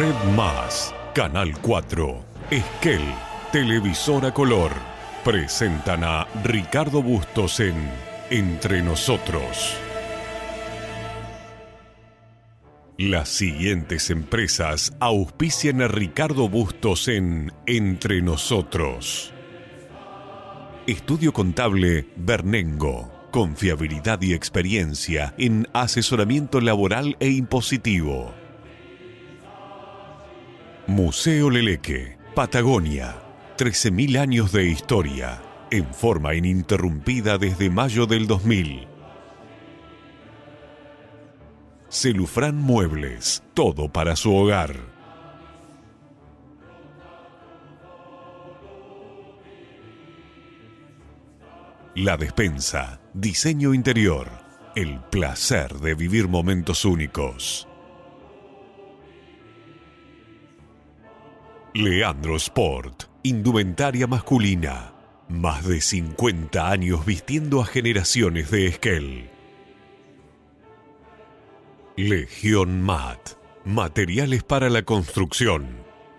Red Más, Canal 4, Esquel, Televisora Color, presentan a Ricardo Bustos en Entre Nosotros. Las siguientes empresas auspician a Ricardo Bustos en Entre Nosotros. Estudio Contable Bernengo. Confiabilidad y experiencia en asesoramiento laboral e impositivo. Museo Leleque, Patagonia. 13.000 años de historia, en forma ininterrumpida desde mayo del 2000. Celufrán Muebles, todo para su hogar. La Despensa, diseño interior, el placer de vivir momentos únicos. Leandro Sport, indumentaria masculina, más de 50 años vistiendo a generaciones de Esquel. Legión Mat, materiales para la construcción,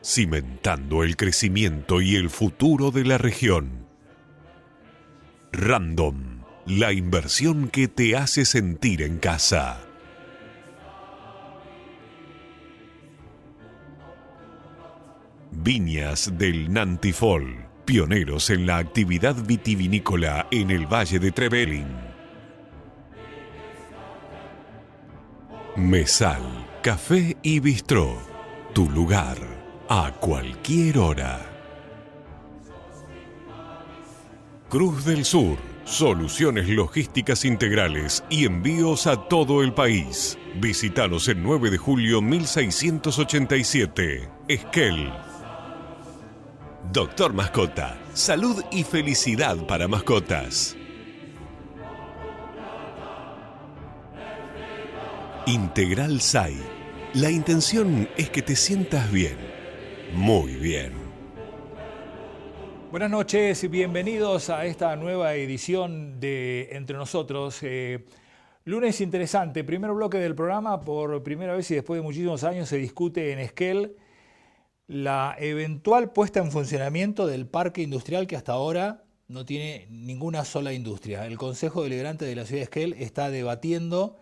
cimentando el crecimiento y el futuro de la región. Random, la inversión que te hace sentir en casa. Viñas del Nantifol, pioneros en la actividad vitivinícola en el Valle de Trevelin. Mesal, café y bistró, tu lugar a cualquier hora. Cruz del Sur, soluciones logísticas integrales y envíos a todo el país. Visítanos el 9 de julio 1687, Esquel. Doctor Mascota, salud y felicidad para mascotas. Integral SAI, la intención es que te sientas bien, muy bien. Buenas noches y bienvenidos a esta nueva edición de Entre Nosotros. Lunes interesante, primer bloque del programa. Por primera vez y después de muchísimos años se discute en Esquel la eventual puesta en funcionamiento del parque industrial que hasta ahora no tiene ninguna sola industria. El Consejo Deliberante de la ciudad de Esquel está debatiendo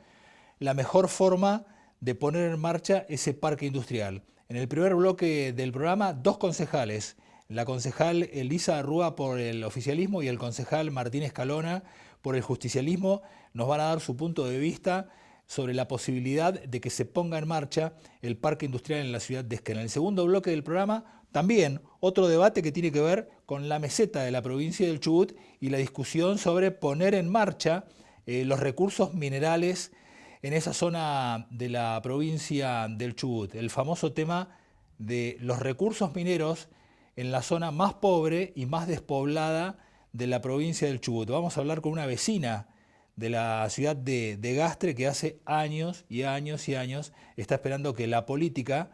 la mejor forma de poner en marcha ese parque industrial. En el primer bloque del programa, dos concejales, la concejal Elisa Arrúa por el oficialismo y el concejal Martín Escalona por el justicialismo, nos van a dar su punto de vista sobre la posibilidad de que se ponga en marcha el parque industrial en la ciudad de Esquel. En el segundo bloque del programa, también otro debate que tiene que ver con la meseta de la provincia del Chubut y la discusión sobre poner en marcha los recursos minerales en esa zona de la provincia del Chubut. El famoso tema de los recursos mineros en la zona más pobre y más despoblada de la provincia del Chubut. Vamos a hablar con una vecina de la ciudad de Gastre que hace años y años y años está esperando que la política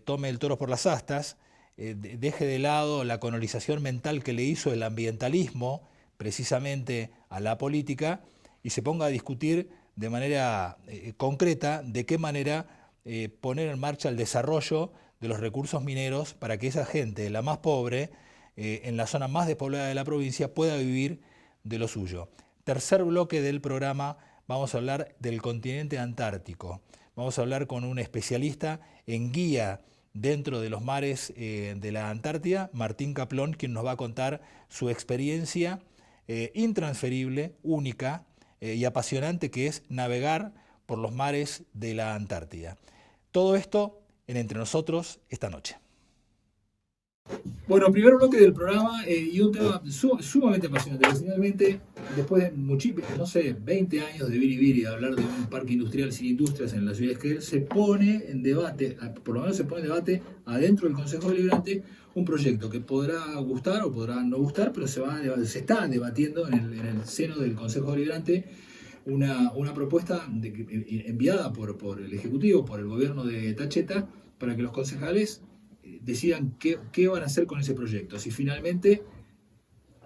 tome el toro por las astas, deje de lado la colonización mental que le hizo el ambientalismo precisamente a la política y se ponga a discutir de manera concreta de qué manera poner en marcha el desarrollo de los recursos mineros para que esa gente, la más pobre, en la zona más despoblada de la provincia, pueda vivir de lo suyo. Tercer bloque del programa, vamos a hablar del continente antártico. Vamos a hablar con un especialista en guía dentro de los mares de la Antártida, Martín Caplón, quien nos va a contar su experiencia intransferible, única y apasionante que es navegar por los mares de la Antártida. Todo esto en Entre Nosotros esta noche. Bueno, primer bloque del programa y un tema sumamente apasionante. Finalmente, después de 20 años de vivir y de hablar de un parque industrial sin industrias en la ciudad de Esquel, se pone en debate, por lo menos se pone en debate adentro del Consejo Deliberante, un proyecto que podrá gustar o podrá no gustar, pero se está debatiendo en el seno del Consejo Deliberante una propuesta enviada por el Ejecutivo, por el gobierno de Tacheta, para que los concejales decidan qué van a hacer con ese proyecto. Si finalmente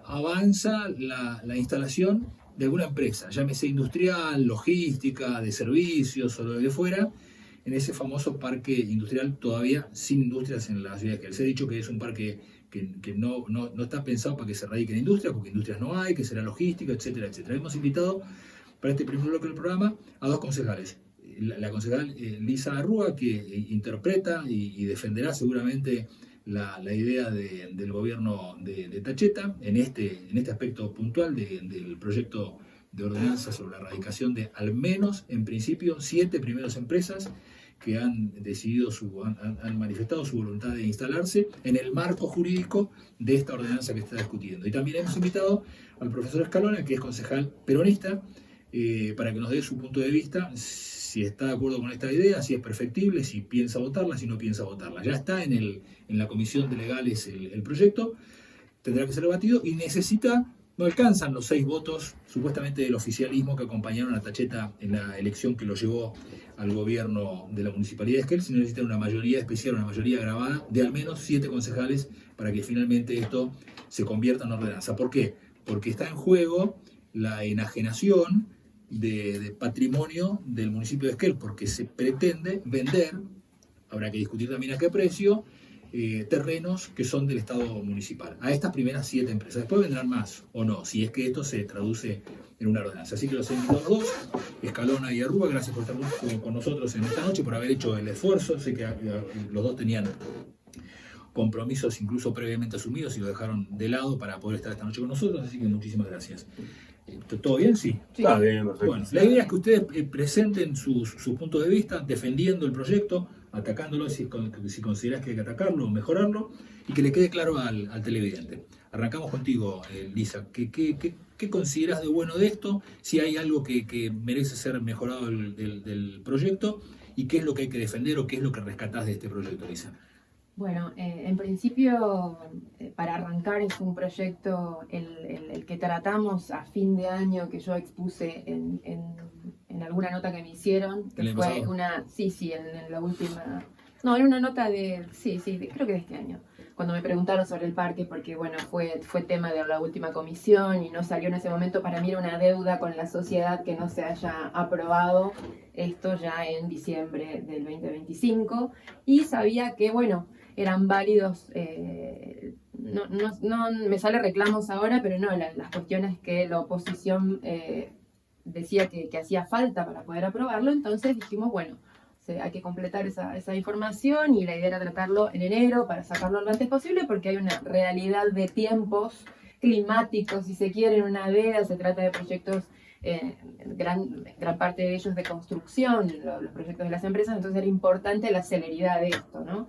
avanza la instalación de alguna empresa, llámese industrial, logística, de servicios o lo que fuera, en ese famoso parque industrial todavía sin industrias en la ciudad de Esquel. Se ha dicho que es un parque que no está pensado para que se radiquen industrias, porque industrias no hay, que será logística, etcétera, etcétera. Hemos invitado para este primer bloque del programa a dos concejales. La concejal Lisa Arrúa, que interpreta y defenderá seguramente la idea del gobierno de Tacheta en este aspecto puntual del proyecto de ordenanza sobre la erradicación de al menos, en principio, 7 primeras empresas que han decidido, han manifestado su voluntad de instalarse en el marco jurídico de esta ordenanza que está discutiendo. Y también hemos invitado al profesor Escalona, que es concejal peronista, para que nos dé su punto de vista, si está de acuerdo con esta idea, si es perfectible, si piensa votarla, si no piensa votarla. Ya está en la comisión de legales el proyecto, tendrá que ser debatido y no alcanzan los 6 votos supuestamente del oficialismo que acompañaron a Tacheta en la elección que lo llevó al gobierno de la Municipalidad de Esquel, sino necesitan una mayoría especial, una mayoría grabada de al menos 7 concejales para que finalmente esto se convierta en ordenanza. ¿Por qué? Porque está en juego la enajenación de patrimonio del municipio de Esquel, porque se pretende vender, habrá que discutir también a qué precio, terrenos que son del Estado municipal, a estas primeras 7 empresas. Después vendrán más o no, si es que esto se traduce en una ordenanza. Así que los invito a los dos, Escalona y Arrúa, gracias por estar con nosotros en esta noche, por haber hecho el esfuerzo. Sé que los dos tenían compromisos incluso previamente asumidos y lo dejaron de lado para poder estar esta noche con nosotros, así que muchísimas gracias. ¿Todo bien? Sí. Está bien, perfecto. Bueno, la idea es que ustedes presenten sus puntos de vista, defendiendo el proyecto, atacándolo si consideras que hay que atacarlo o mejorarlo, y que le quede claro al televidente. Arrancamos contigo, Lisa. ¿Qué consideras de bueno de esto? Si hay algo que merece ser mejorado del proyecto, y qué es lo que hay que defender o qué es lo que rescatás de este proyecto, Lisa. Bueno, en principio, para arrancar, es un proyecto el que tratamos a fin de año, que yo expuse en alguna nota que me hicieron. Que fue una, en la última, no, en una nota creo que de este año, cuando me preguntaron sobre el parque, porque bueno, fue tema de la última comisión y no salió en ese momento. Para mí era una deuda con la sociedad que no se haya aprobado esto ya en diciembre del 2025, y sabía que, bueno, eran válidos, no me sale reclamos ahora, pero no, las cuestiones que la oposición decía que hacía falta para poder aprobarlo. Entonces dijimos, bueno, hay que completar esa información, y la idea era tratarlo en enero para sacarlo lo antes posible, porque hay una realidad de tiempos climáticos, si se quiere, en una veda. Se trata de proyectos, gran parte de ellos de construcción, los proyectos de las empresas. Entonces era importante la celeridad de esto, ¿no?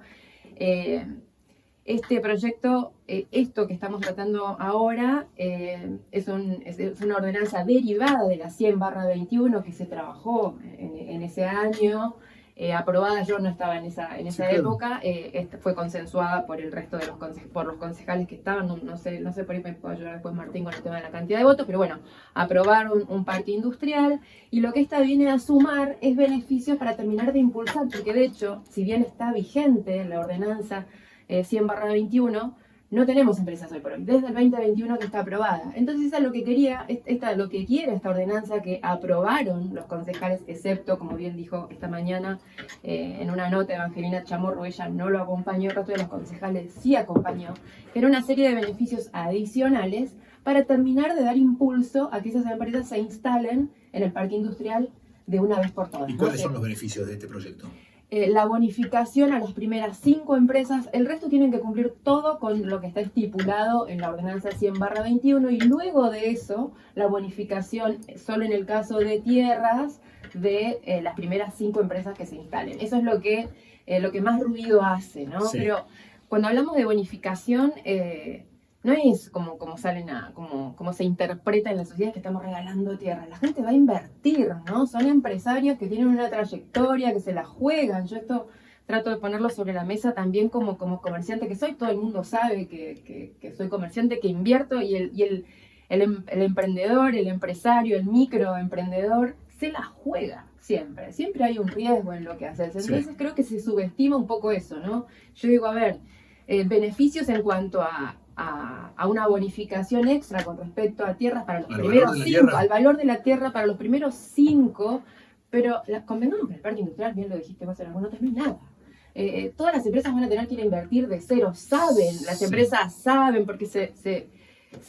Este proyecto, esto que estamos tratando ahora, es una ordenanza derivada de la 100/21 que se trabajó en ese año, aprobada. Yo no estaba en esa época, fue consensuada por el resto de los concejales que estaban. No sé por ahí me puede ayudar después Martín con el tema de la cantidad de votos, pero bueno, aprobaron un parque industrial, y lo que esta viene a sumar es beneficios para terminar de impulsar, porque de hecho, si bien está vigente la ordenanza 100/21, no tenemos empresas hoy por hoy, desde el 2021 que está aprobada. Entonces eso es lo que quiere esta ordenanza que aprobaron los concejales, excepto, como bien dijo esta mañana en una nota, Evangelina Chamorro. Ella no lo acompañó, el resto de los concejales sí acompañó, que era una serie de beneficios adicionales para terminar de dar impulso a que esas empresas se instalen en el parque industrial de una vez por todas. ¿Y cuáles son los beneficios de este proyecto? La bonificación a las primeras 5 empresas, el resto tienen que cumplir todo con lo que está estipulado en la ordenanza 100/21, y luego de eso, la bonificación solo en el caso de tierras de las primeras 5 empresas que se instalen. Eso es lo que más ruido hace, ¿no? Sí. Pero cuando hablamos de bonificación, no es como se interpreta en la sociedad, que estamos regalando tierra. La gente va a invertir, ¿no? Son empresarios que tienen una trayectoria, que se la juegan. Yo esto trato de ponerlo sobre la mesa también como comerciante que soy. Todo el mundo sabe que soy comerciante, que invierto, y el emprendedor, el empresario, el microemprendedor se la juega siempre. Siempre hay un riesgo en lo que haces. Entonces creo que se subestima un poco eso, ¿no? Yo digo, a ver, beneficios en cuanto a una bonificación extra con respecto a tierras para los primeros 5, al valor de la tierra para los primeros 5 Pero convengamos que el parque industrial, bien lo dijiste vos en algún otro, no es nada. Todas las empresas van a tener que ir a invertir de cero, saben, las empresas saben, porque se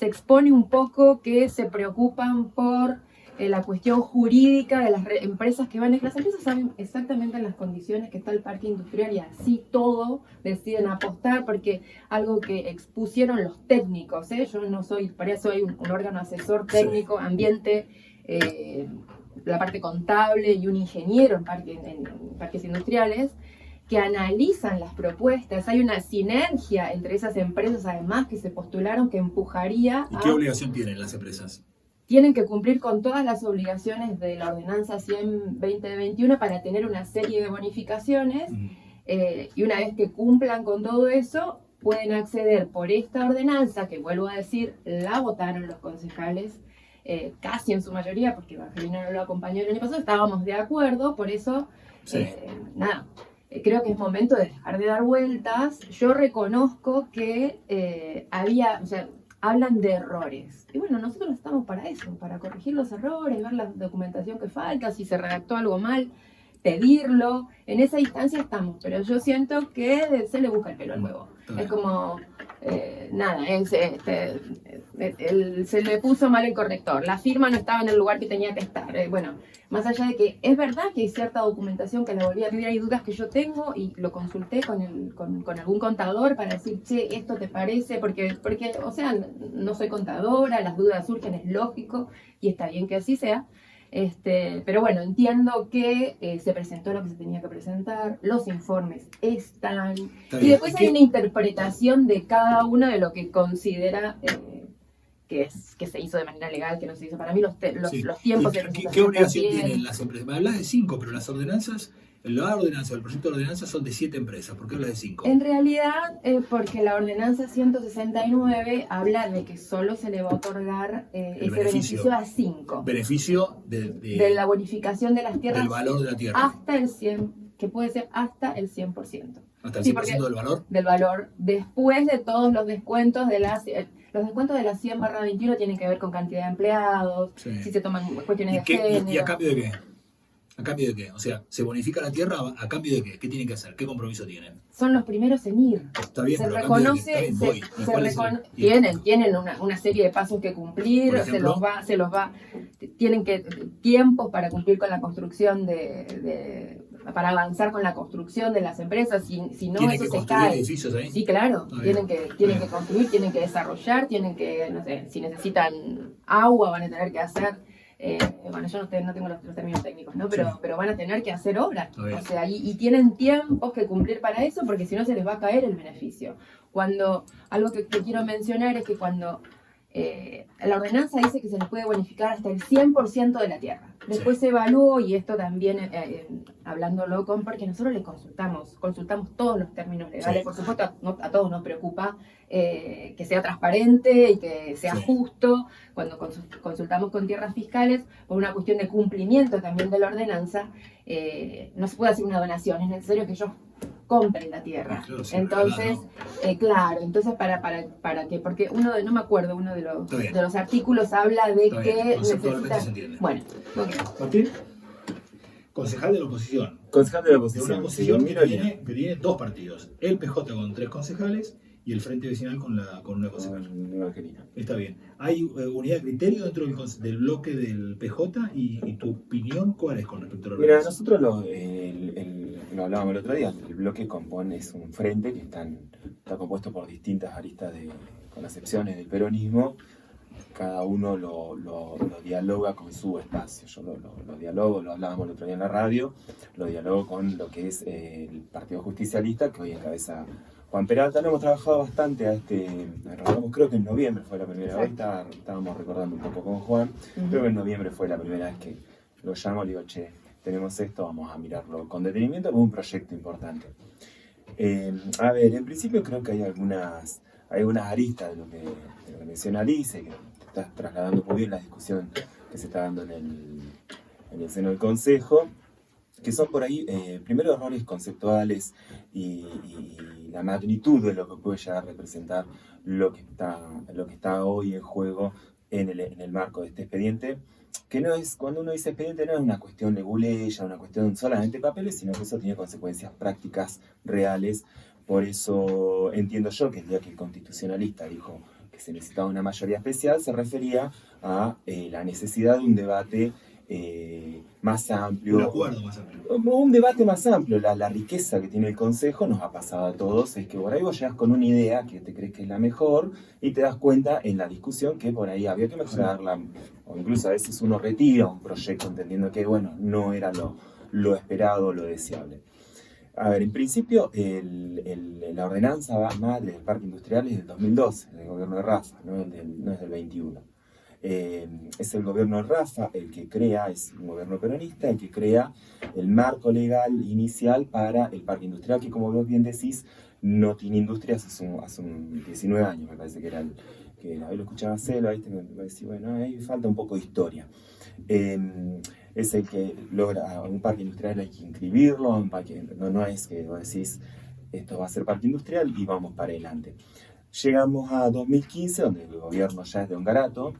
expone un poco que se preocupan por la cuestión jurídica de las empresas que van a... Las empresas saben exactamente en las condiciones que está el parque industrial y así todo deciden apostar, porque algo que expusieron los técnicos, yo no soy, para eso hay un órgano asesor técnico, ambiente, la parte contable y un ingeniero en parques industriales, que analizan las propuestas. Hay una sinergia entre esas empresas, además, que se postularon, que empujaría ¿Y qué obligación tienen las empresas? Tienen que cumplir con todas las obligaciones de la Ordenanza 100/2021 para tener una serie de bonificaciones, y una vez que cumplan con todo eso, pueden acceder por esta ordenanza, que vuelvo a decir, la votaron los concejales, casi en su mayoría, porque Evangelina no lo acompañó el año pasado, estábamos de acuerdo, por eso, nada. Creo que es momento de dejar de dar vueltas. Yo reconozco que hablan de errores. Y bueno, nosotros estamos para eso, para corregir los errores, ver la documentación que falta, si se redactó algo mal, pedirlo. En esa instancia estamos, pero yo siento que se le busca el pelo al huevo. Es como, se le puso mal el corrector, la firma no estaba en el lugar que tenía que estar. Bueno, más allá de que es verdad que hay cierta documentación que la volví a pedir, hay dudas que yo tengo y lo consulté con algún contador para decir, che, esto te parece, porque, o sea, no soy contadora, las dudas surgen, es lógico y está bien que así sea. Pero bueno, entiendo que se presentó lo que se tenía que presentar, los informes están, y después hay una interpretación de cada uno de lo que considera que se hizo de manera legal, que no se hizo. Para mí los tiempos de presentación. ¿Qué obligación tienen las empresas? Me hablas de 5, pero las ordenanzas, la ordenanza, el proyecto de ordenanza son de 7 empresas. ¿Por qué hablas de 5? En realidad, porque la ordenanza 169 habla de que solo se le va a otorgar ese beneficio a 5. Beneficio de la bonificación de las tierras. Del valor de la tierra. Hasta el 100, que puede ser hasta el 100%. ¿Hasta el 100% del valor? Del valor. Después de todos los descuentos de las... Los descuentos de la 100/21 tienen que ver con cantidad de empleados, si se toman cuestiones de género. ¿Y a cambio de qué? ¿A cambio de qué? O sea, ¿se bonifica la tierra a cambio de qué? ¿Qué tienen que hacer? ¿Qué compromiso tienen? Son los primeros en ir. Está bien, se pero reconoce, tienen una serie de pasos que cumplir, ejemplo, tienen que tiempos para cumplir con la construcción para avanzar con la construcción de las empresas, si no ¿Tienen eso que se construir cae. edificios ahí? Sí, claro, tienen que construir, tienen que desarrollar, tienen que, no sé, si necesitan agua van a tener que hacer, bueno, yo no tengo los términos técnicos, ¿no? Pero van a tener que hacer obras, o sea, y tienen tiempos que cumplir para eso, porque si no se les va a caer el beneficio. Algo que quiero mencionar es que cuando la ordenanza dice que se les puede bonificar hasta el 100% de la tierra. Después se evaluó, y esto también hablándolo porque nosotros le consultamos todos los términos legales, por supuesto a todos nos preocupa que sea transparente y que sea justo. Cuando consultamos con tierras fiscales, por una cuestión de cumplimiento también de la ordenanza, no se puede hacer una donación, es necesario que ellos compren la tierra. Claro, sí, entonces, entonces para que, porque uno de los artículos habla de que necesita... Bueno, Martín, concejal de la oposición. Concejal de la oposición. De una oposición que tiene 2 partidos, el PJ con 3 concejales y el Frente Vecinal con una concejal. Está bien. ¿Hay unidad de criterio dentro del bloque del PJ? ¿Y tu opinión cuál es con respecto a la organización? Mira, nosotros lo hablábamos el otro día, el bloque es un frente que está compuesto por distintas aristas con excepciones del peronismo. Cada uno lo dialoga con su espacio. Yo lo dialogo, lo hablábamos el otro día en la radio, lo dialogo con lo que es el Partido Justicialista, que hoy encabeza Juan Peralta. Lo hemos trabajado bastante creo que en noviembre fue la primera vez, estábamos recordando un poco con Juan, creo que en noviembre fue la primera vez que lo llamo, le digo, che, tenemos esto, vamos a mirarlo con detenimiento, como un proyecto importante. A ver, en principio creo que hay algunas aristas de lo que menciona Alice, que está trasladando muy bien la discusión que se está dando en el seno del Consejo, que son por ahí, primero, errores conceptuales y la magnitud de lo que puede llegar a representar lo que está hoy en juego en el marco de este expediente, que no es, cuando uno dice expediente, no es una cuestión leguleya, una cuestión solamente de papeles, sino que eso tiene consecuencias prácticas reales. Por eso entiendo yo que el día que el constitucionalista dijo que se necesitaba una mayoría especial, se refería a la necesidad de un debate más amplio. Un acuerdo más amplio. Un debate más amplio. La riqueza que tiene el Consejo, nos ha pasado a todos, es que por ahí vos llegas con una idea que te crees que es la mejor y te das cuenta en la discusión que por ahí había que mejorarla, o incluso a veces uno retira un proyecto entendiendo que, bueno, no era lo esperado, lo deseable. A ver, en principio, la ordenanza madre del Parque Industrial es del 2012, del gobierno de Rafa, no es del 21. Es el gobierno de Rafa el que crea, es un gobierno peronista, el que crea el marco legal inicial para el parque industrial, que como vos bien decís, no tiene industrias hace un 19 años, me parece que era que ahí lo escuchaba Selva, ¿viste? Me decía, bueno, ahí falta un poco de historia. Es el que logra un parque industrial, hay que inscribirlo, un parque, no es que vos decís, esto va a ser parque industrial y vamos para adelante. Llegamos a 2015, donde el gobierno ya es de Ongarato,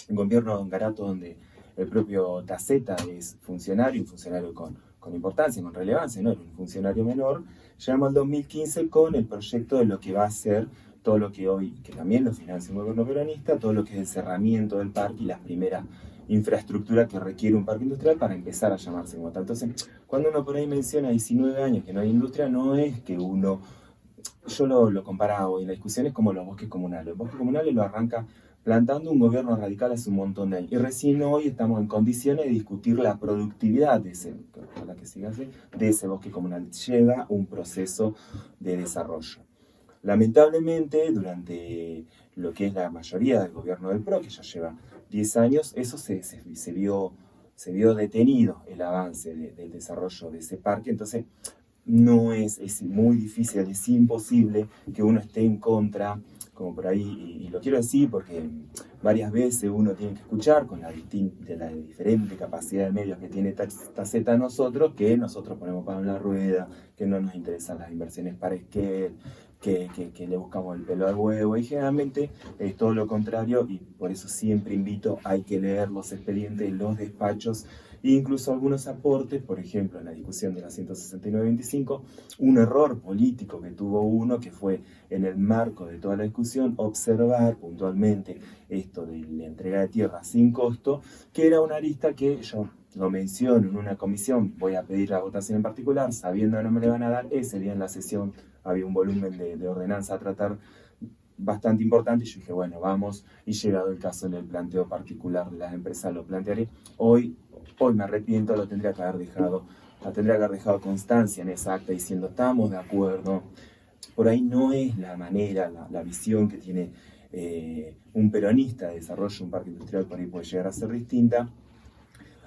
un gobierno de Ongarato donde el propio Taceta es funcionario, un funcionario con importancia, con relevancia, no era un funcionario menor. Llegamos al 2015 con el proyecto de lo que va a ser todo lo que hoy, que también lo financia un gobierno peronista, todo lo que es el cerramiento del parque y la primera infraestructura que requiere un parque industrial para empezar a llamarse como tal. Entonces, cuando uno por ahí menciona 19 años que no hay industria, no es que uno... Yo lo comparaba hoy en la discusión, es como los bosques comunales. Los bosques comunales lo arranca plantando un gobierno radical hace un montón de años. Y recién hoy estamos en condiciones de discutir la productividad de ese bosque comunal. Lleva un proceso de desarrollo. Lamentablemente, durante lo que es la mayoría del gobierno del PRO, que ya lleva 10 años, eso se vio detenido, el avance del desarrollo de ese parque. Entonces, no es muy difícil, es imposible que uno esté en contra, como por ahí, y lo quiero decir porque varias veces uno tiene que escuchar con la diferente capacidad de medios que tiene Taceta nosotros, que nosotros ponemos para en la rueda, que no nos interesan las inversiones para Esquel, que le buscamos el pelo al huevo, y generalmente es todo lo contrario, y por eso siempre invito, hay que leer los expedientes, los despachos, e incluso algunos aportes. Por ejemplo, en la discusión de la 169-25, un error político que tuvo uno, que fue en el marco de toda la discusión, observar puntualmente esto de la entrega de tierra sin costo, que era una arista que yo lo menciono en una comisión, voy a pedir la votación en particular, sabiendo que no me le van a dar, ese día en la sesión había un volumen de ordenanza a tratar bastante importante, y yo dije, bueno, vamos, y llegado el caso en el planteo particular de las empresas, lo plantearé. Hoy me arrepiento, la tendría que haber dejado constancia en esa acta diciendo, estamos de acuerdo. Por ahí no es la manera, la visión que tiene un peronista de desarrollo de un parque industrial, por ahí puede llegar a ser distinta.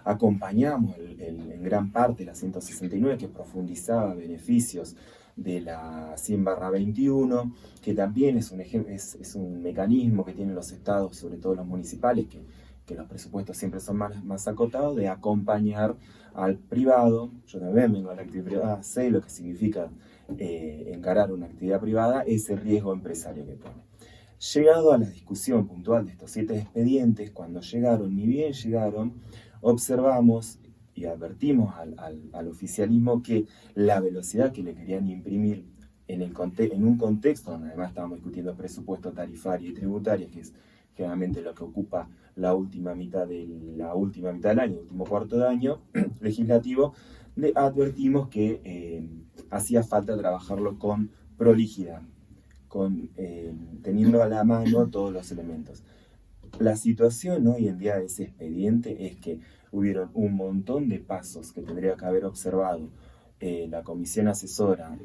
Acompañamos en gran parte la 169, que profundizaba beneficios de la 100/21, que también es un mecanismo que tienen los estados, sobre todo los municipales, que los presupuestos siempre son más acotados, de acompañar al privado. Yo también vengo de la actividad privada, sé lo que significa encarar una actividad privada, ese riesgo empresario que pone. Llegado a la discusión puntual de estos 7 expedientes, cuando llegaron, ni bien llegaron, observamos y advertimos al oficialismo que la velocidad que le querían imprimir en un contexto donde además estábamos discutiendo presupuesto tarifario y tributario, que es generalmente lo que ocupa la última mitad del año, el último cuarto de año legislativo, le advertimos que hacía falta trabajarlo con prolijidad, teniendo a la mano todos los elementos. La situación hoy en día de ese expediente es que hubieron un montón de pasos que tendría que haber observado la comisión asesora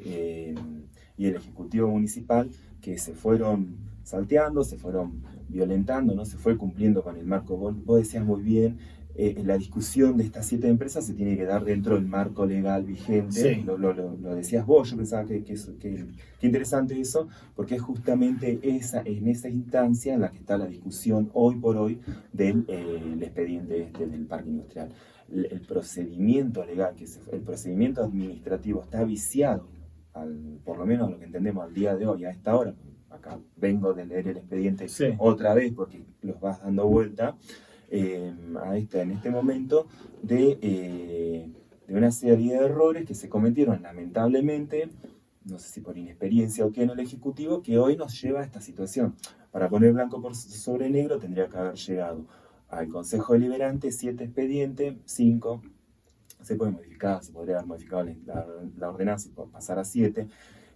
y el ejecutivo municipal, que se fueron salteando, se fueron violentando, no se fue cumpliendo con el marco. Vos decías muy bien, la discusión de estas 7 empresas se tiene que dar dentro del marco legal vigente. Sí. Lo decías vos, yo pensaba que interesante eso, porque es justamente en esa instancia en la que está la discusión hoy por hoy del expediente del parque industrial. El procedimiento legal, el procedimiento administrativo está viciado, por lo menos lo que entendemos al día de hoy, a esta hora. acá vengo de leer el expediente Sí. otra vez porque los vas dando vuelta, en este momento de una serie de errores que se cometieron lamentablemente, no sé si por inexperiencia o qué en el Ejecutivo, que hoy nos lleva a esta situación. Para poner blanco sobre negro tendría que haber llegado al Consejo Deliberante 7 expedientes, 5, se puede modificar, se podría haber modificado la ordenanza y pasar a 7,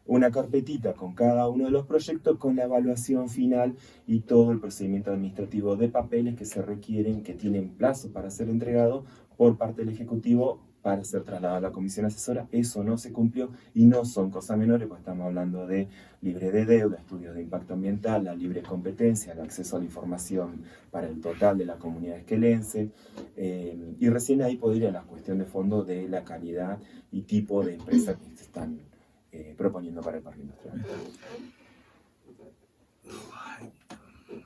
una carpetita con cada uno de los proyectos con la evaluación final y todo el procedimiento administrativo de papeles que se requieren, que tienen plazo para ser entregado por parte del Ejecutivo para ser trasladado a la comisión asesora. Eso no se cumplió y no son cosas menores, pues estamos hablando de libre de deuda, estudios de impacto ambiental, la libre competencia, el acceso a la información para el total de la comunidad esquelense, y recién ahí podría la cuestión de fondo de la calidad y tipo de empresa que se están proponiendo para el parque industrial.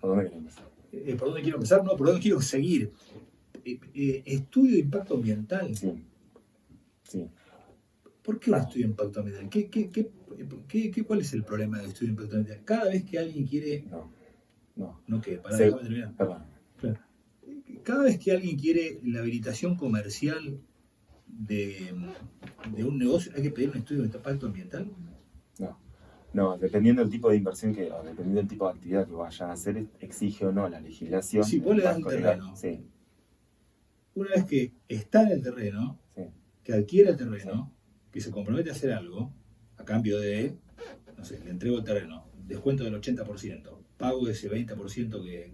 ¿Por dónde queremos empezar? ¿Por dónde quiero empezar? No, ¿por dónde quiero seguir? Estudio de impacto ambiental. Sí. ¿Por qué un estudio de impacto ambiental? ¿Cuál es el problema del estudio de impacto ambiental? Cada vez que alguien quiere... No, ¿qué? Déjame terminar. Perdón. Claro. Cada vez que alguien quiere la habilitación comercial de un negocio, ¿hay que pedir un estudio de impacto ambiental? No, dependiendo del tipo de inversión o dependiendo del tipo de actividad que vayas a hacer, exige o no la legislación. Si vos le das el terreno, sí. Una vez que está en el terreno, Sí. que adquiere el terreno, que se compromete a hacer algo, a cambio de, no sé, le entrego el terreno, descuento del 80%, pago ese 20% que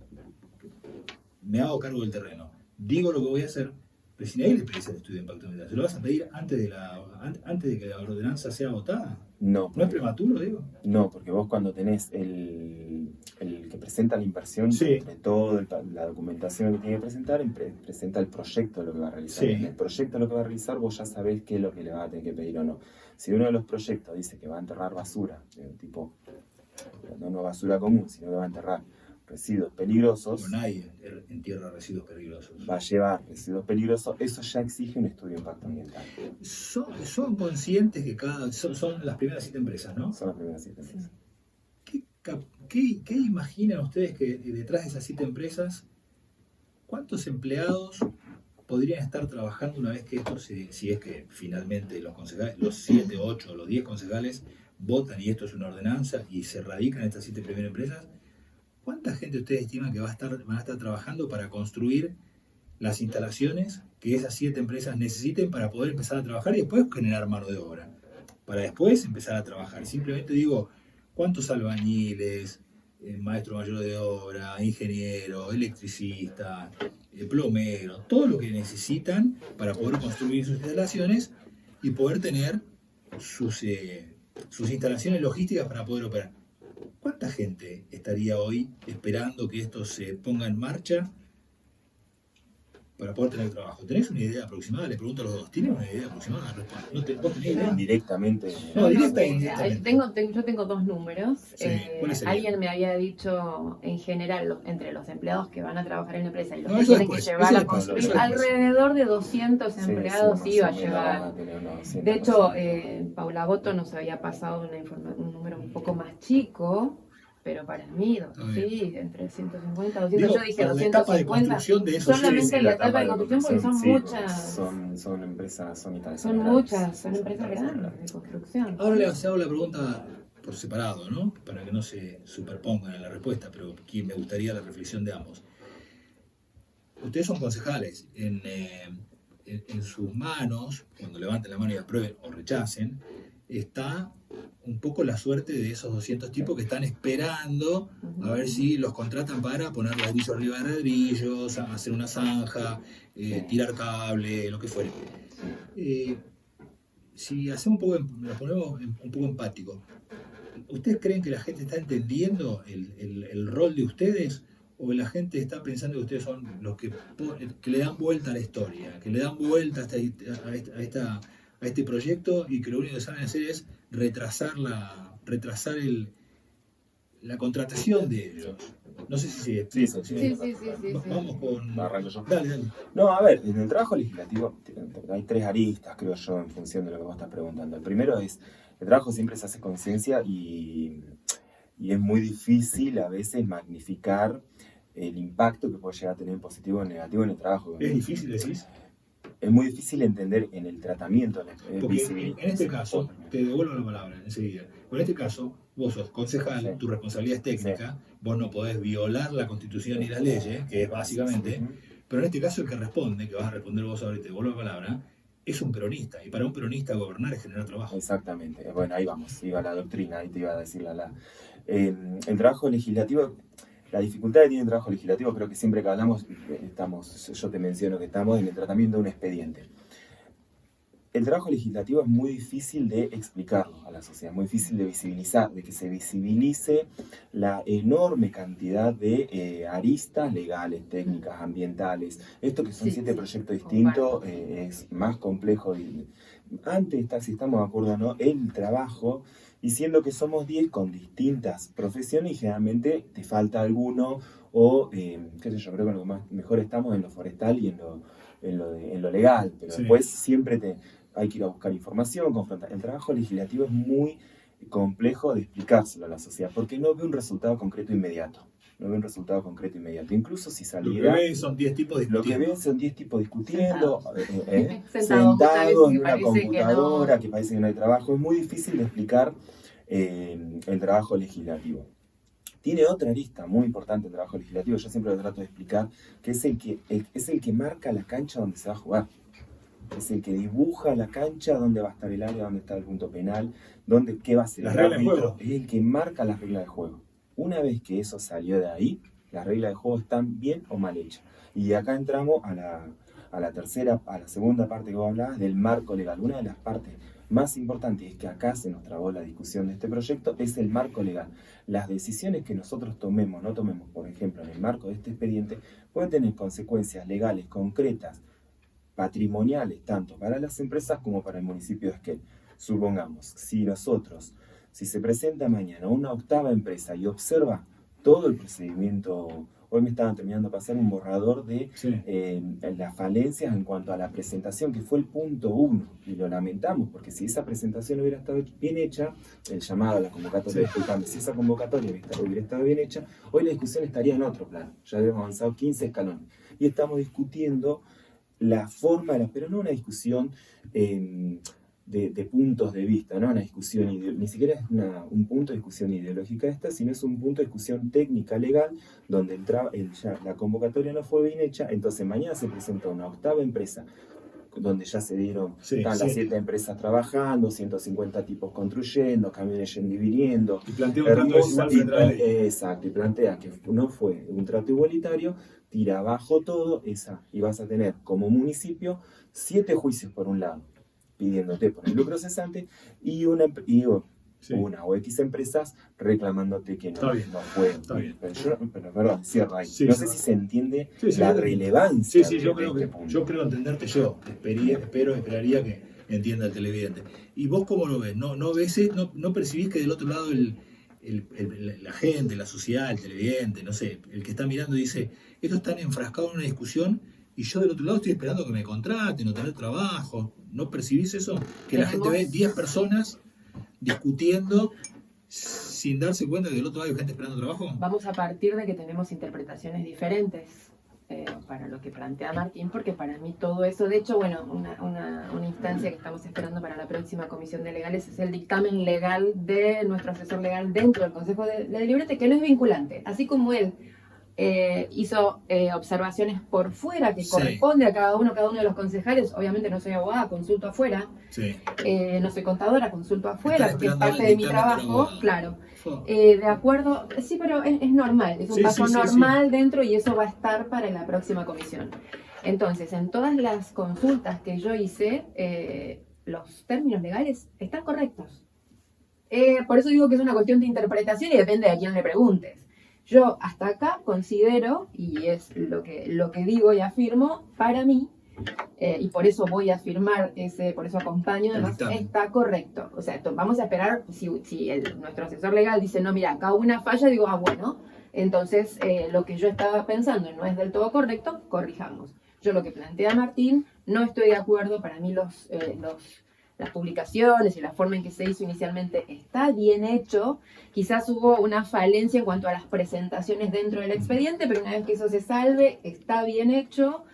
me hago cargo del terreno, digo lo que voy a hacer, pero si nadie le pedís el estudio de impacto ambiental, ¿se lo vas a pedir antes de que la ordenanza sea votada? No. ¿No es prematuro, digo? No, porque vos cuando tenés el que presenta la inversión, Sí. entre toda la documentación que tiene que presentar, presenta el proyecto de lo que va a realizar. Sí. En el proyecto de lo que va a realizar, vos ya sabés qué es lo que le va a tener que pedir o no. Si uno de los proyectos dice que va a enterrar basura, tipo, no basura común, sino que va a enterrar residuos peligrosos, Pero nadie entierra residuos peligrosos. va a llevar residuos peligrosos, eso ya exige un estudio de impacto ambiental. Son conscientes que son las primeras 7 empresas, ¿no? Son las primeras 7 empresas. ¿Qué imaginan ustedes que detrás de esas 7 empresas, cuántos empleados podrían estar trabajando una vez que esto, si es que finalmente los concejales, los 7, 8, los 10 concejales votan y esto es una ordenanza y se radican estas 7 primeras empresas? ¿Cuánta gente ustedes estiman que van a estar trabajando para construir las instalaciones que esas 7 empresas necesiten para poder empezar a trabajar y después generar mano de obra? Para después empezar a trabajar. Simplemente digo, ¿cuántos albañiles, maestro mayor de obra, ingeniero, electricista, plomero, todo lo que necesitan para poder construir sus instalaciones y poder tener sus instalaciones logísticas para poder operar? ¿Cuánta gente estaría hoy esperando que esto se ponga en marcha para poder tener trabajo? ¿Tenés una idea aproximada? Le pregunto a los dos. ¿Tienen una idea aproximada? ¿Vos tenés idea? Directamente. No, directa e Sí, indirectamente. yo tengo 2 números. Sí, ¿cuáles serían? Alguien me había dicho, en general, entre los empleados que van a trabajar en la empresa y los No, que eso tienen después, que llevar eso a después, construir, eso después. alrededor de 200 Sí, empleados sí, iba a más o menos llevar. van a tener unos 100 De hecho, personas. Paula Boto nos había pasado un número un poco más chico, pero para mí, sí, entre 150 y 200, Digo, yo dije para la etapa de 250, construcción de esos solamente seres, la etapa de construcción porque son Sí, muchas, son empresas, son instalaciones son grandes. muchas, son empresas grandes de construcción. Ahora les hago la pregunta por separado, ¿no? Para que no se superpongan en la respuesta, pero aquí me gustaría la reflexión de ambos. Ustedes son concejales. En sus manos, cuando levanten la mano y aprueben o rechacen, está un poco la suerte de esos 200 tipos que están esperando a ver si los contratan para poner ladrillo arriba de ladrillos, hacer una zanja, tirar cable, lo que fuere. Si hacemos lo ponemos un poco empático, ¿ustedes creen que la gente está entendiendo el rol de ustedes? ¿O la gente está pensando que ustedes son los que le dan vuelta a la historia, que le dan vuelta a este proyecto y que lo único que saben hacer es retrasar la contratación de ellos? No sé si Sí. Sí. Vamos con... Arranco yo. Dale. No, a ver, en el trabajo legislativo hay 3 aristas, creo yo, en función de lo que vos estás preguntando. El primero es, el trabajo siempre se hace conciencia y y es muy difícil a veces magnificar el impacto que puede llegar a tener positivo o negativo en el trabajo. ¿Es difícil, decís? Es muy difícil entender en el tratamiento. Porque en este caso, te devuelvo la palabra enseguida. En este caso, vos sos concejal, Sí. tu responsabilidad es técnica, vos no podés violar la Constitución ni las leyes, que es básicamente, pero en este caso el que responde, que vas a responder vos ahora y te devuelvo la palabra, es un peronista. Y para un peronista gobernar es generar trabajo. Exactamente. Bueno, ahí vamos. Iba la doctrina, ahí te iba a decir el trabajo legislativo. La dificultad que tiene el trabajo legislativo, creo que siempre que hablamos, yo te menciono que estamos en el tratamiento de un expediente. El trabajo legislativo es muy difícil de explicarlo a la sociedad, muy difícil de visibilizar, de que se visibilice la enorme cantidad de aristas legales, técnicas, ambientales. Esto que son 7 proyectos distintos es más complejo. Antes, si estamos de acuerdo o no, el trabajo, y siendo que somos 10 con distintas profesiones y generalmente te falta alguno o, qué sé yo, creo que lo más mejor estamos en lo forestal y en lo legal, pero Sí. después siempre hay que ir a buscar información, confrontar. El trabajo legislativo es muy complejo de explicárselo a la sociedad porque no ve un resultado concreto inmediato. Incluso si Lo que saliera... ven son 10 tipos Lo que discutiendo. ven son 10 tipos discutiendo, Sentados muchas veces sentados que en una parece que computadora, no. que parece que no hay trabajo. Es muy difícil de explicar el trabajo legislativo. Tiene otra arista muy importante el trabajo legislativo, yo siempre lo trato de explicar, que es el que marca la cancha donde se va a jugar. Es el que dibuja la cancha, dónde va a estar el área, dónde está el punto penal, qué va a ser Las el reglas de árbitro. juego. Es el que marca las reglas de juego. Una vez que eso salió de ahí, las reglas de juego están bien o mal hechas. Y acá entramos a la segunda parte que vos hablabas, del marco legal. Una de las partes más importantes, es que acá se nos trabó la discusión de este proyecto, es el marco legal. Las decisiones que nosotros tomemos, no tomemos, por ejemplo, en el marco de este expediente, pueden tener consecuencias legales concretas, patrimoniales, tanto para las empresas como para el municipio de Esquel. Supongamos, si se presenta mañana una octava empresa y observa todo el procedimiento, hoy me estaban terminando de pasar un borrador de las falencias en cuanto a la presentación, que fue el punto 1, y lo lamentamos, porque si esa presentación hubiera estado bien hecha, el llamado a la convocatoria, disculpame, si esa convocatoria hubiera estado bien hecha, hoy la discusión estaría en otro plano, ya habíamos avanzado 15 escalones, y estamos discutiendo la forma, pero no una discusión de puntos de vista, no una discusión ni siquiera es un punto de discusión ideológica esta, sino es un punto de discusión técnica legal, donde ya la convocatoria no fue bien hecha, entonces mañana se presenta una octava empresa, donde ya se dieron, están las 7 empresas trabajando, 150 tipos construyendo, camiones yendo y viniendo. Y plantea un trato desigual frente a la ley. Exacto, y plantea que no fue un trato igualitario, tira abajo todo, y vas a tener como municipio 7 juicios por un lado, pidiéndote por el lucro cesante, y una o X empresas reclamándote que no fue. Está bien. Pero perdón, cierro ahí. Sí, no sí. sé si se entiende Sí, la yo relevancia yo de este punto. yo creo entenderte yo. Esperaría que entienda el televidente. ¿Y vos cómo lo ves? ¿No percibís que del otro lado la gente, la sociedad, el televidente, no sé, el que está mirando dice, estos están enfrascados en una discusión y yo del otro lado estoy esperando que me contraten o tener trabajo? ¿No percibís eso? Que la gente ve 10 personas discutiendo sin darse cuenta que del otro lado hay gente esperando trabajo. Vamos a partir de que tenemos interpretaciones diferentes para lo que plantea Martín, porque para mí todo eso, de hecho, bueno, una instancia que estamos esperando para la próxima comisión de legales es el dictamen legal de nuestro asesor legal dentro del Consejo de Librete, que no es vinculante, así como él hizo observaciones por fuera que corresponde a cada uno de los concejales. Obviamente no soy abogada, consulto afuera. No soy contadora, consulto afuera, porque es parte de mi trabajo, claro. De acuerdo, sí, pero es normal, es un paso normal dentro, y eso va a estar para la próxima comisión. Entonces, en todas las consultas que yo hice, los términos legales están correctos. Por eso digo que es una cuestión de interpretación y depende de a quién le preguntes. Yo hasta acá considero, y es lo que digo y afirmo, para mí, y por eso voy a afirmar, por eso acompaño, además, está correcto. O sea, vamos a esperar, si nuestro asesor legal dice, no, mira, acá hubo una falla, digo, bueno, entonces lo que yo estaba pensando no es del todo correcto, corrijamos. Yo lo que plantea Martín, no estoy de acuerdo. Para mí las publicaciones y la forma en que se hizo inicialmente está bien hecho. Quizás hubo una falencia en cuanto a las presentaciones dentro del expediente, pero una vez que eso se salve, está bien hecho.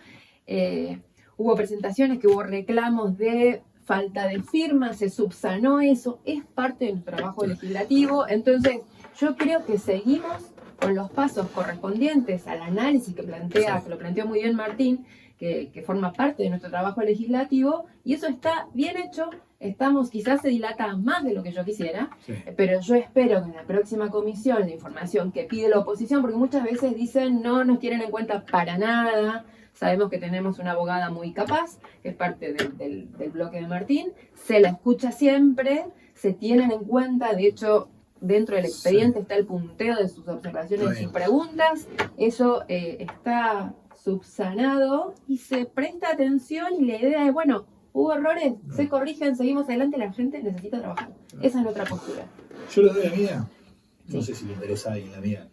Hubo presentaciones que hubo reclamos de falta de firmas, se subsanó eso, es parte de nuestro trabajo legislativo. Entonces, yo creo que seguimos con los pasos correspondientes al análisis que lo planteó muy bien Martín, que forma parte de nuestro trabajo legislativo, y eso está bien hecho. Quizás se dilata más de lo que yo quisiera, pero yo espero que en la próxima comisión la información que pide la oposición, porque muchas veces dicen no nos tienen en cuenta para nada. Sabemos que tenemos una abogada muy capaz, que es parte del bloque de Martín, se la escucha siempre, se tienen en cuenta, de hecho, dentro del expediente está el punteo de sus observaciones y sus preguntas, eso está subsanado y se presta atención, y la idea es, bueno, hubo errores, se corrigen, seguimos adelante, la gente necesita trabajar. Esa es nuestra postura. Yo les doy la mía. No sé si le interesa a alguien la mía.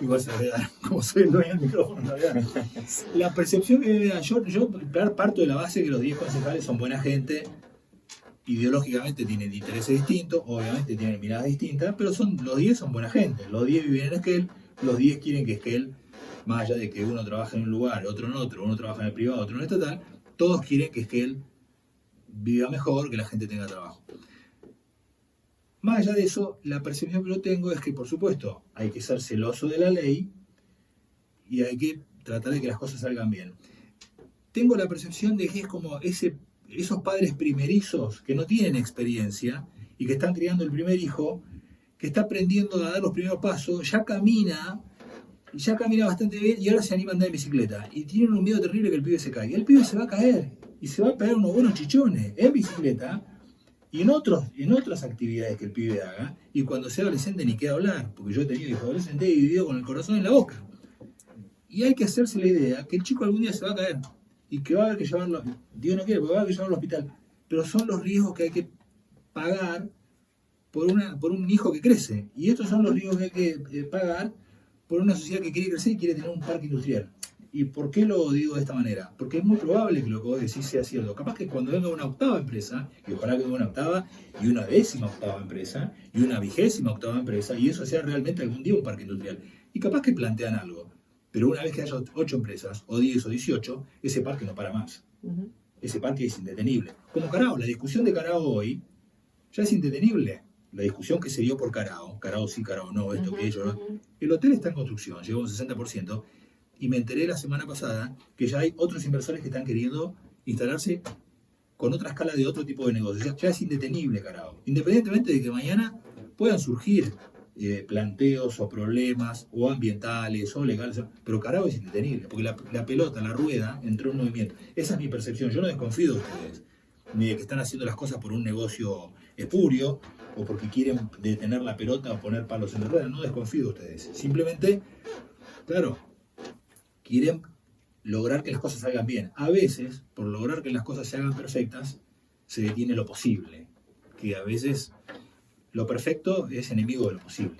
Igual se la voy a dar, como soy el dueño del micrófono. La percepción que me da, yo parto de la base que los 10 concejales son buena gente, ideológicamente tienen intereses distintos, obviamente tienen miradas distintas, pero los 10 son buena gente. Los 10 viven en Esquel, los 10 quieren que Esquel, más allá de que uno trabaja en un lugar, otro en otro, uno trabaja en el privado, otro en el estatal, todos quieren que Esquel viva mejor, que la gente tenga trabajo. Más allá de eso, la percepción que yo tengo es que, por supuesto, hay que ser celoso de la ley y hay que tratar de que las cosas salgan bien. Tengo la percepción de que es como esos padres primerizos que no tienen experiencia y que están criando el primer hijo, que está aprendiendo a dar los primeros pasos, ya camina bastante bien y ahora se anima a andar en bicicleta. Y tienen un miedo terrible que el pibe se caiga. El pibe se va a caer y se va a pegar unos buenos chichones en bicicleta y en otras actividades que el pibe haga, y cuando sea adolescente ni queda hablar, porque yo he tenido hijos adolescentes y he vivido con el corazón en la boca. Y hay que hacerse la idea que el chico algún día se va a caer, y que va a haber que llevarlo, Dios no quiere, porque va a haber que llevarlo al hospital. Pero son los riesgos que hay que pagar por un hijo que crece, y estos son los riesgos que hay que pagar por una sociedad que quiere crecer y quiere tener un parque industrial. ¿Y por qué lo digo de esta manera? Porque es muy probable que lo que vos decís sea cierto. Capaz que cuando venga una octava empresa, y ojalá que venga una octava, y una 10ª empresa, y una 28ª empresa, y eso sea realmente algún día un parque industrial. Y capaz que plantean algo. Pero una vez que haya 8 empresas, o 10 o 18, ese parque no para más. Ese parque es indetenible. Como Carao, la discusión de Carao hoy ya es indetenible. La discusión que se dio por Carao sí, Carao no, esto, que ellos. El hotel está en construcción, llegó a un 60%. Y me enteré la semana pasada que ya hay otros inversores que están queriendo instalarse con otra escala de otro tipo de negocios. Ya es indetenible Carao. Independientemente de que mañana puedan surgir planteos o problemas o ambientales o legales, pero Carao es indetenible, porque la pelota, la rueda, entró en movimiento. Esa es mi percepción. Yo no desconfío de ustedes, ni de que están haciendo las cosas por un negocio espurio o porque quieren detener la pelota o poner palos en la rueda. No desconfío de ustedes. Simplemente, claro, quieren lograr que las cosas salgan bien. A veces, por lograr que las cosas se hagan perfectas, se detiene lo posible. Que a veces lo perfecto es enemigo de lo posible.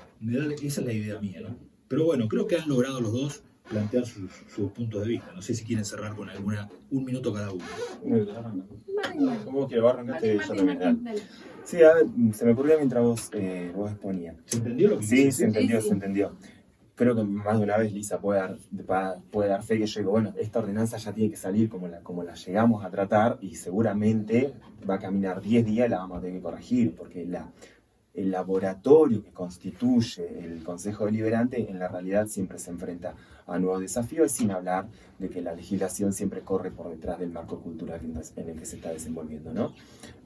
Esa es la idea mía, ¿no? Pero bueno, creo que han logrado los dos plantear sus puntos de vista. No sé si quieren cerrar con un minuto cada uno. ¿Cómo que arrancaste? Yo también. Sí, a ver, se me ocurrió mientras vos exponías. ¿Se entendió lo que Sí, se entendió. Creo que más de una vez Lisa puede dar fe que yo digo, bueno, esta ordenanza ya tiene que salir como la llegamos a tratar y seguramente va a caminar 10 días y la vamos a tener que corregir, porque el laboratorio que constituye el Consejo Deliberante en la realidad siempre se enfrenta a nuevos desafíos, sin hablar de que la legislación siempre corre por detrás del marco cultural en el que se está desenvolviendo, ¿no?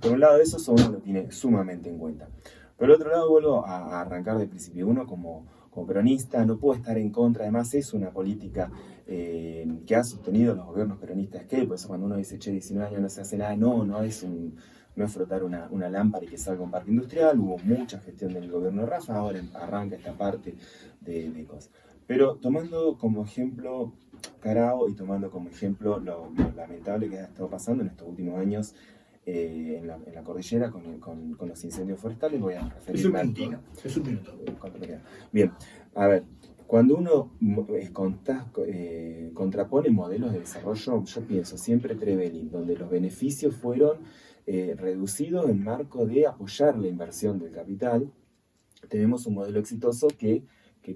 Por un lado eso uno lo tiene sumamente en cuenta. Por otro lado vuelvo a arrancar del principio. Uno como peronista no puedo estar en contra, además es una política que ha sostenido los gobiernos peronistas, que por eso cuando uno dice, 19 años no se hace nada, no es frotar una lámpara y que salga un parque industrial. Hubo mucha gestión del gobierno de Rafa, ahora arranca esta parte de cosas. Pero tomando como ejemplo Carao y tomando como ejemplo lo lamentable que ha estado pasando en estos últimos años en la cordillera con los incendios forestales, voy a referirme Es un minuto. ¿Cuánto me queda? Bien, a ver, cuando uno contrapone modelos de desarrollo, yo pienso siempre Trevelin, donde los beneficios fueron reducido en marco de apoyar la inversión del capital, tenemos un modelo exitoso que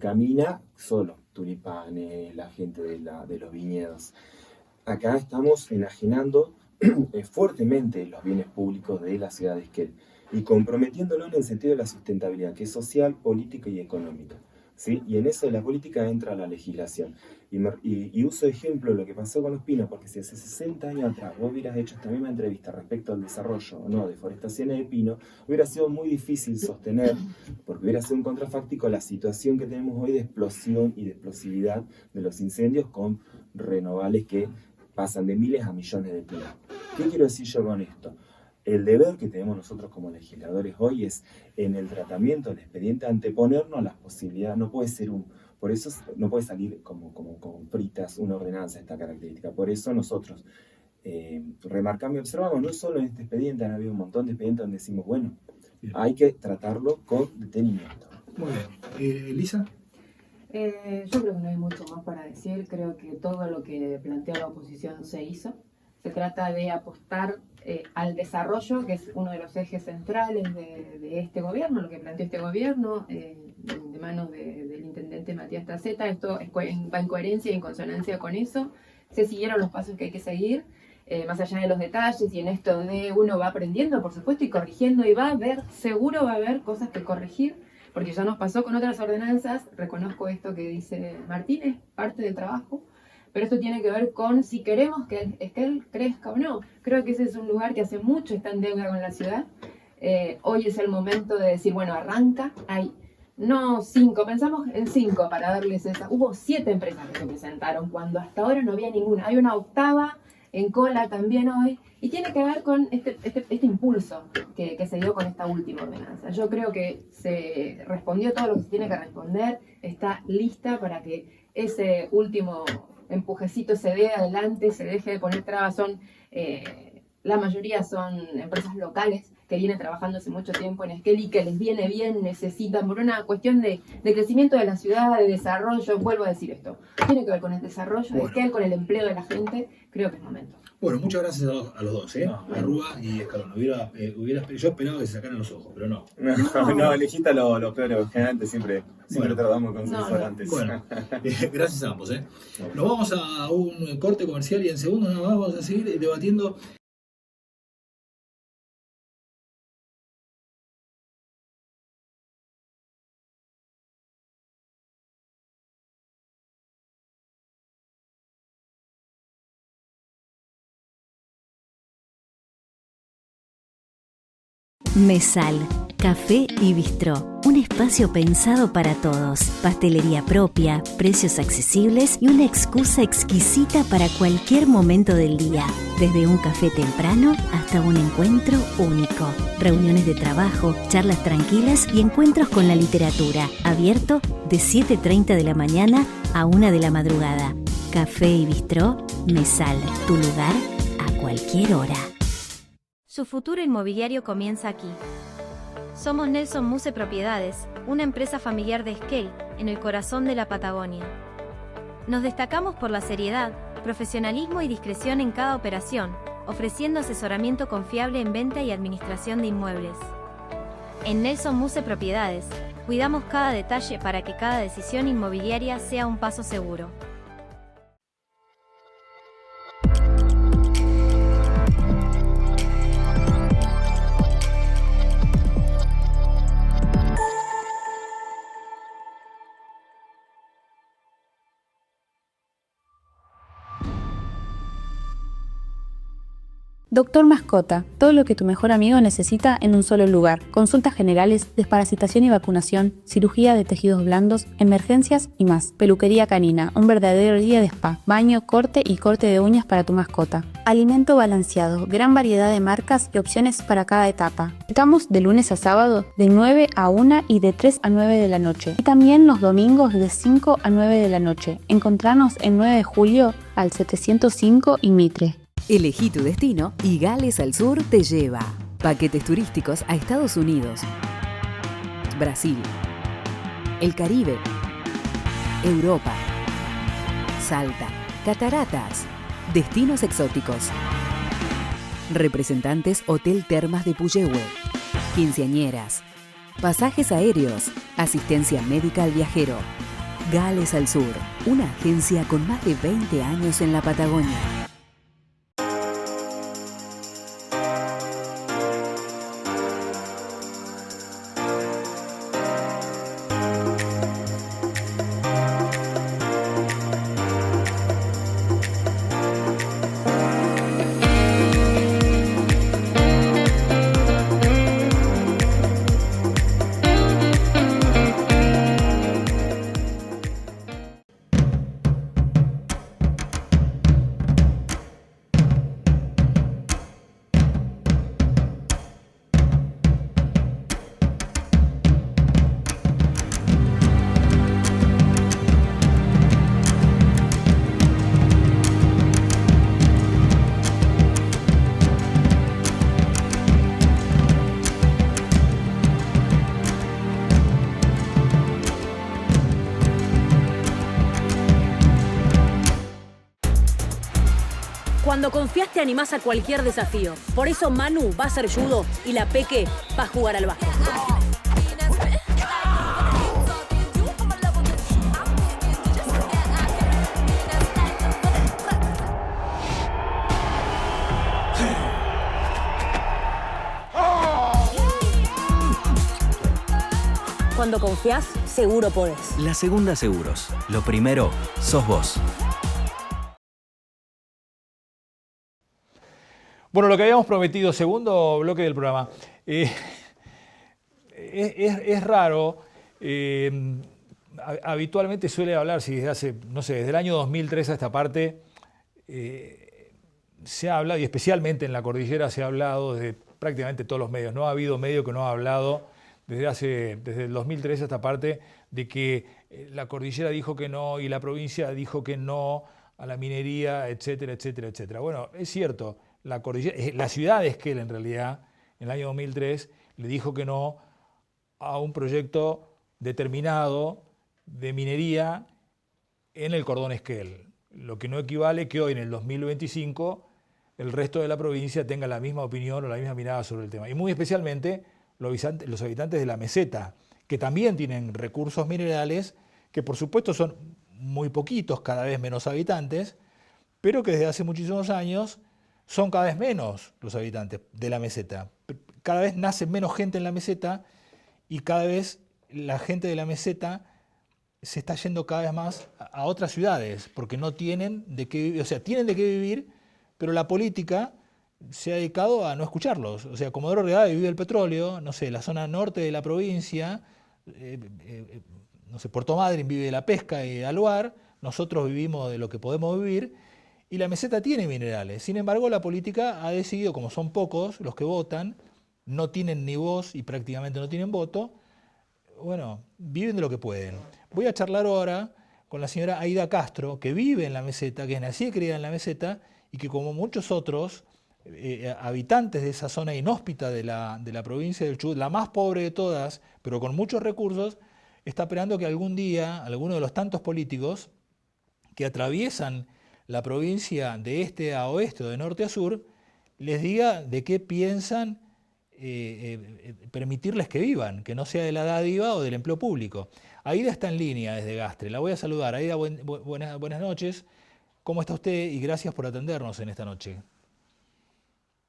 camina solo, tulipanes, la gente de los viñedos. Acá estamos enajenando fuertemente los bienes públicos de la ciudad de Esquel y comprometiéndolo en el sentido de la sustentabilidad, que es social, política y económica, ¿sí? Y en eso de la política entra la legislación. Y uso de ejemplo lo que pasó con los pinos, porque si hace 60 años atrás vos hubieras hecho esta misma entrevista respecto al desarrollo o no, deforestaciones de pino, hubiera sido muy difícil sostener, porque hubiera sido un contrafáctico la situación que tenemos hoy de explosión y de explosividad de los incendios con renovables que pasan de miles a millones de pinos. ¿Qué quiero decir yo con esto? El deber que tenemos nosotros como legisladores hoy es, en el tratamiento del expediente, anteponernos a las posibilidades. No puede ser por eso no puede salir como fritas una ordenanza de esta característica. Por eso nosotros remarcamos y observamos, no solo en este expediente, han habido un montón de expedientes donde decimos, bueno, hay que tratarlo con detenimiento. Muy bien. Elisa. Yo creo que no hay mucho más para decir. Creo que todo lo que planteó la oposición se hizo. Se trata de apostar al desarrollo, que es uno de los ejes centrales de este gobierno, lo que planteó este gobierno, de manos del intendente Matías Taceta. Esto va en coherencia y en consonancia con eso. Se siguieron los pasos que hay que seguir, más allá de los detalles, y en esto de uno va aprendiendo, por supuesto, y corrigiendo, y seguro va a haber cosas que corregir, porque ya nos pasó con otras ordenanzas. Reconozco esto que dice Martínez, parte del trabajo, pero esto tiene que ver con si queremos que Esquel crezca o no. Creo que ese es un lugar que hace mucho está en deuda con la ciudad. Hoy es el momento de decir, bueno, arranca. Hay no 5, pensamos en 5 para darles esa. Hubo 7 empresas que se presentaron cuando hasta ahora no había ninguna. Hay una 8ª en cola también hoy, y tiene que ver con este impulso que se dio con esta última ordenanza. Yo creo que se respondió todo lo que se tiene que responder, está lista para que ese último empujecito se dé adelante, se deje de poner trabas. La mayoría son empresas locales que vienen trabajando hace mucho tiempo en Esquel y que les viene bien, necesitan, por una cuestión de crecimiento de la ciudad, de desarrollo. Vuelvo a decir esto, tiene que ver con el desarrollo de Esquel, con el empleo de la gente. Creo que es momento. Bueno, muchas gracias a los dos, a Rúa y Escalón. Yo esperaba que se sacaran los ojos, pero no. No, elegiste lo peor, generalmente siempre tratamos con antes. Bueno, gracias a ambos. Nos vamos a un corte comercial y en segundos nada más vamos a seguir debatiendo. Mesal, café y bistró. Un espacio pensado para todos. Pastelería propia, precios accesibles y una excusa exquisita para cualquier momento del día. Desde un café temprano hasta un encuentro único. Reuniones de trabajo, charlas tranquilas y encuentros con la literatura. Abierto de 7:30 de la mañana a 1 de la madrugada. Café y bistró, Mesal, tu lugar a cualquier hora. Su futuro inmobiliario comienza aquí. Somos Nelson Muse Propiedades, una empresa familiar de Esquel, en el corazón de la Patagonia. Nos destacamos por la seriedad, profesionalismo y discreción en cada operación, ofreciendo asesoramiento confiable en venta y administración de inmuebles. En Nelson Muse Propiedades, cuidamos cada detalle para que cada decisión inmobiliaria sea un paso seguro. Doctor Mascota, todo lo que tu mejor amigo necesita en un solo lugar. Consultas generales, desparasitación y vacunación, cirugía de tejidos blandos, emergencias y más. Peluquería canina, un verdadero día de spa. Baño, corte y corte de uñas para tu mascota. Alimento balanceado, gran variedad de marcas y opciones para cada etapa. Estamos de lunes a sábado de 9 a 1 y de 3 a 9 de la noche. Y también los domingos de 5 a 9 de la noche. Encontranos en 9 de julio al 705 y Mitre. Elegí tu destino y Gales al Sur te lleva. Paquetes turísticos a Estados Unidos, Brasil, el Caribe, Europa, Salta, cataratas, destinos exóticos. Representantes Hotel Termas de Puyehue. Quinceañeras. Pasajes aéreos. Asistencia médica al viajero. Gales al Sur, una agencia con más de 20 años en la Patagonia. Cuando confías te animás a cualquier desafío. Por eso Manu va a hacer judo y la Peque va a jugar al básquet. Cuando confías, seguro podés. La Segunda Seguros. Lo primero, sos vos. Bueno, lo que habíamos prometido, segundo bloque del programa. Es raro, habitualmente suele hablarse desde hace, no sé, desde el año 2003 a esta parte, se ha hablado, y especialmente en la cordillera se ha hablado desde prácticamente todos los medios. No ha habido medio que no ha hablado desde el 2003 a esta parte de que la cordillera dijo que no y la provincia dijo que no a la minería, etcétera, etcétera, etcétera. Bueno, es cierto. La ciudad de Esquel, en realidad, en el año 2003, le dijo que no a un proyecto determinado de minería en el cordón Esquel, lo que no equivale que hoy, en el 2025, el resto de la provincia tenga la misma opinión o la misma mirada sobre el tema. Y muy especialmente los habitantes de la meseta, que también tienen recursos minerales, que por supuesto son muy poquitos, cada vez menos habitantes, pero que desde hace muchísimos años son cada vez menos los habitantes de la meseta. Cada vez nace menos gente en la meseta y cada vez la gente de la meseta se está yendo cada vez más a otras ciudades porque no tienen de qué vivir. O sea, tienen de qué vivir, pero la política se ha dedicado a no escucharlos. O sea, Comodoro Rivadavia vive del petróleo, no sé, la zona norte de la provincia, no sé, Puerto Madryn vive de la pesca y de aluar, nosotros vivimos de lo que podemos vivir. Y la meseta tiene minerales. Sin embargo, la política ha decidido, como son pocos los que votan, no tienen ni voz y prácticamente no tienen voto, bueno, viven de lo que pueden. Voy a charlar ahora con la señora Aida Castro, que vive en la meseta, que es nacida y criada en la meseta, y que como muchos otros habitantes de esa zona inhóspita de la provincia del Chubut, la más pobre de todas, pero con muchos recursos, está esperando que algún día alguno de los tantos políticos que atraviesan la provincia de este a oeste o de norte a sur, les diga de qué piensan permitirles que vivan, que no sea de la dádiva o del empleo público. Aida está en línea desde Gastre. La voy a saludar. Aida, buenas noches. ¿Cómo está usted? Y gracias por atendernos en esta noche.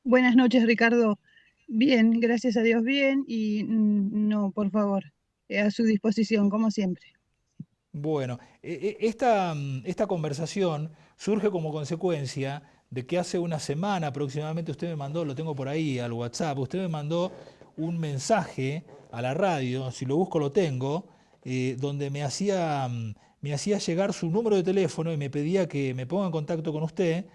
Buenas noches, Ricardo. Bien, gracias a Dios, bien. Y no, por favor, a su disposición, como siempre. Bueno, esta conversación surge como consecuencia de que hace una semana aproximadamente usted me mandó, lo tengo por ahí al WhatsApp, usted me mandó un mensaje a la radio, si lo busco lo tengo, donde me hacía llegar su número de teléfono y me pedía que me ponga en contacto con usted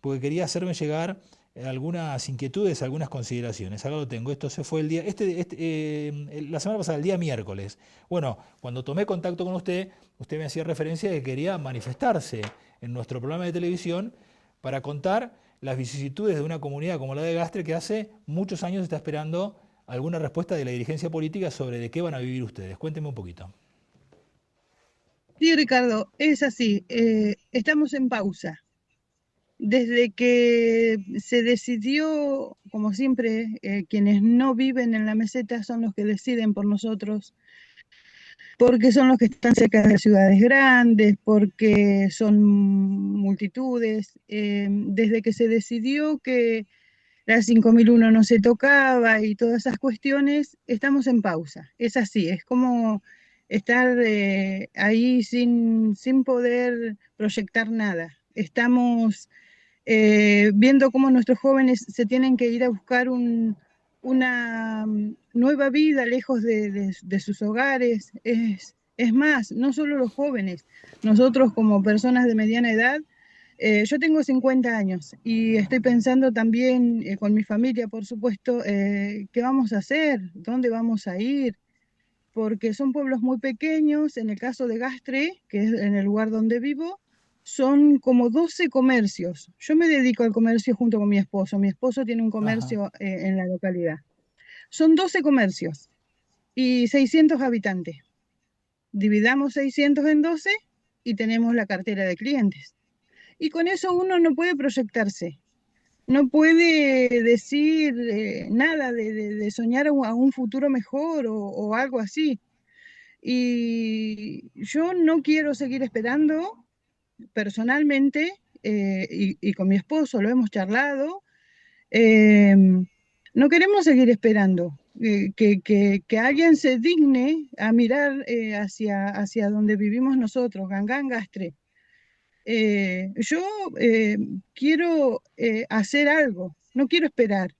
porque quería hacerme llegar algunas inquietudes, algunas consideraciones. Ahora lo tengo, esto se fue el día, la semana pasada, el día miércoles. Bueno, cuando tomé contacto con usted me hacía referencia de que quería manifestarse en nuestro programa de televisión para contar las vicisitudes de una comunidad como la de Gastre que hace muchos años está esperando alguna respuesta de la dirigencia política sobre de qué van a vivir ustedes. Cuénteme un poquito. Sí, Ricardo, es así. Estamos en pausa. Desde que se decidió, como siempre, quienes no viven en la meseta son los que deciden por nosotros, porque son los que están cerca de las ciudades grandes, porque son multitudes. Desde que se decidió que la 5001 no se tocaba y todas esas cuestiones, estamos en pausa. Es así, es como estar ahí sin poder proyectar nada. Estamos viendo cómo nuestros jóvenes se tienen que ir a buscar una nueva vida lejos de sus hogares. Es más, no solo los jóvenes, nosotros como personas de mediana edad, yo tengo 50 años y estoy pensando también con mi familia, por supuesto, qué vamos a hacer, dónde vamos a ir, porque son pueblos muy pequeños. En el caso de Gastre, que es en el lugar donde vivo, son como 12 comercios. Yo me dedico al comercio junto con mi esposo. Mi esposo tiene un comercio en la localidad. Son 12 comercios y 600 habitantes. Dividamos 600 en 12 y tenemos la cartera de clientes. Y con eso uno no puede proyectarse, no puede decir nada de soñar a un futuro mejor o algo así. Y yo no quiero seguir esperando, personalmente, y con mi esposo lo hemos charlado, no queremos seguir esperando. Que alguien se digne a mirar hacia donde vivimos nosotros, Gangán, Gastre. Yo quiero hacer algo, no quiero esperar,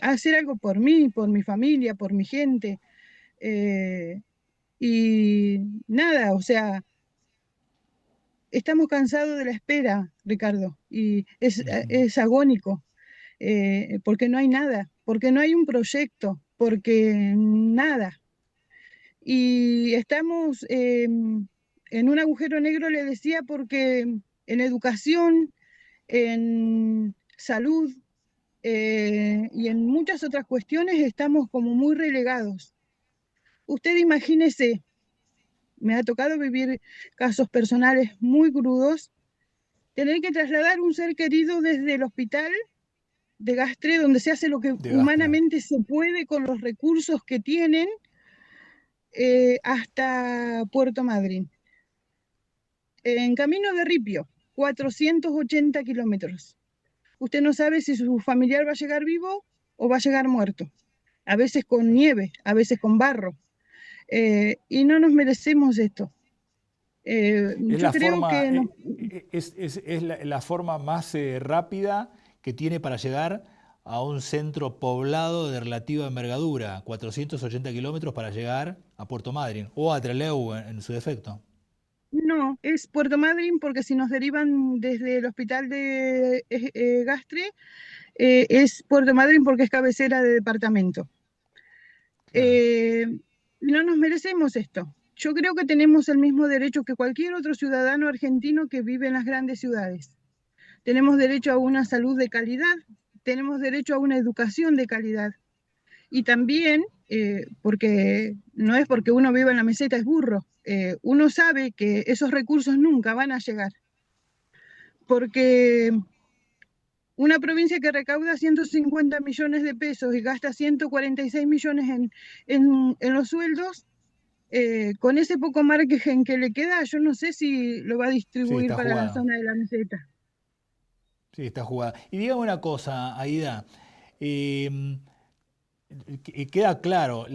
hacer algo por mí, por mi familia, por mi gente. Y nada, o sea, estamos cansados de la espera, Ricardo, y es agónico, porque no hay nada, porque no hay un proyecto, porque nada. Y estamos en un agujero negro, le decía, porque en educación, en salud y en muchas otras cuestiones estamos como muy relegados. Usted imagínese, me ha tocado vivir casos personales muy crudos, tener que trasladar un ser querido desde el hospital de Gastre, donde se hace lo que humanamente se puede con los recursos que tienen, hasta Puerto Madryn. En camino de Ripio, 480 kilómetros. Usted no sabe si su familiar va a llegar vivo o va a llegar muerto. A veces con nieve, a veces con barro. Y no nos merecemos esto. Yo creo que no. Es la forma más rápida que tiene para llegar a un centro poblado de relativa envergadura, 480 kilómetros para llegar a Puerto Madryn, o a Trelew en su defecto. No, es Puerto Madryn, porque si nos derivan desde el hospital de Gastre, es Puerto Madryn porque es cabecera de departamento. No nos merecemos esto. Yo creo que tenemos el mismo derecho que cualquier otro ciudadano argentino que vive en las grandes ciudades. Tenemos derecho a una salud de calidad, tenemos derecho a una educación de calidad. Y también, porque no es porque uno viva en la meseta es burro, uno sabe que esos recursos nunca van a llegar. Porque una provincia que recauda 150 millones de pesos y gasta 146 millones en los sueldos, con ese poco margen que le queda, yo no sé si lo va a distribuir para la zona de la meseta. Sí, está jugada. Y dígame una cosa, Aida, queda claro,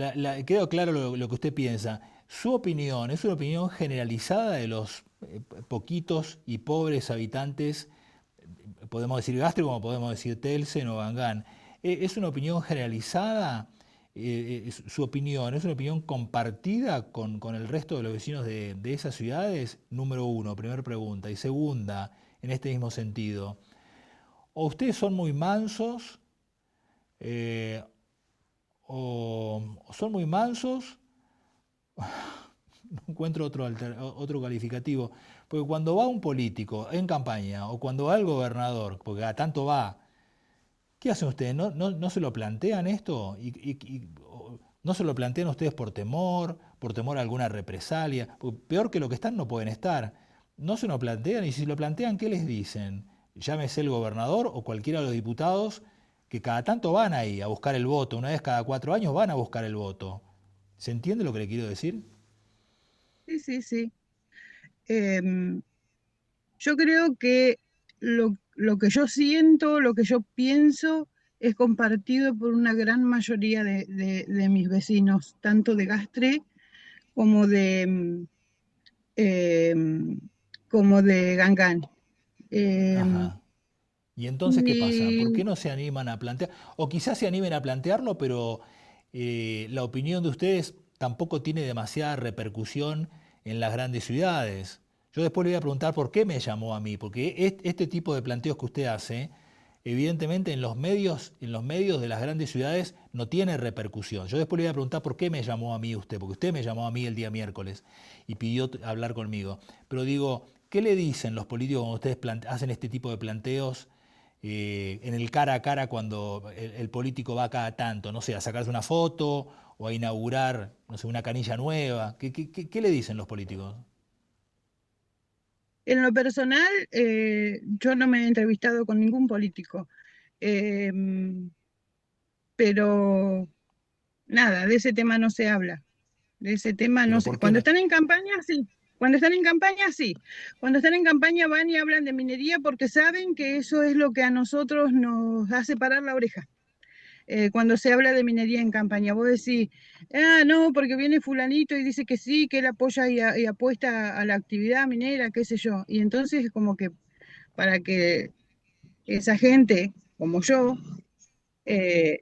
queda claro lo que usted piensa. Su opinión es una opinión generalizada de los poquitos y pobres habitantes, podemos decir Gastre como podemos decir Telsen o Gangán. ¿Es una opinión generalizada? ¿Su opinión es una opinión compartida con el resto de los vecinos de esas ciudades? Número uno, primera pregunta. Y segunda, en este mismo sentido, ¿o ustedes son muy mansos o son muy mansos? No encuentro otro calificativo, porque cuando va un político en campaña o cuando va el gobernador, porque a tanto va, ¿qué hacen ustedes? ¿No se lo plantean esto? ¿No se lo plantean ustedes por temor a alguna represalia? Porque peor que lo que están no pueden estar. No se lo plantean, y si lo plantean, ¿qué les dicen? llámese el gobernador o cualquiera de los diputados, que cada tanto van ahí a buscar el voto, una vez cada 4 años van a buscar el voto. ¿Se entiende lo que le quiero decir? Sí, sí, sí. Yo creo que lo que yo siento, lo que yo pienso, es compartido por una gran mayoría de mis vecinos, tanto de Gastre como como de Gangán. Ajá. ¿Y entonces qué pasa? ¿Por qué Mi- no se animan a plantear? O quizás se animen a plantearlo, pero la opinión de ustedes tampoco tiene demasiada repercusión en las grandes ciudades. Yo después le voy a preguntar por qué me llamó a mí, porque este tipo de planteos que usted hace, evidentemente en los medios de las grandes ciudades no tiene repercusión. Yo después le voy a preguntar por qué me llamó a mí usted, porque usted me llamó a mí el día miércoles y pidió hablar conmigo. Pero digo, ¿qué le dicen los políticos cuando ustedes hacen este tipo de planteos en el cara a cara cuando el político va cada tanto? No sé, a sacarse una foto o a inaugurar, no sé, una canilla nueva. ¿Qué le dicen los políticos? En lo personal, yo no me he entrevistado con ningún político, pero nada, de ese tema no se habla. De ese tema no ¿Pero sé. por qué Cuando no? están en campaña, sí. Cuando están en campaña, sí. Cuando están en campaña van y hablan de minería porque saben que eso es lo que a nosotros nos hace parar la oreja. Cuando se habla de minería en campaña, vos decís, ah, no, porque viene fulanito y dice que sí, que él apoya y apuesta a la actividad minera, qué sé yo. Y entonces como que para que esa gente, como yo, eh,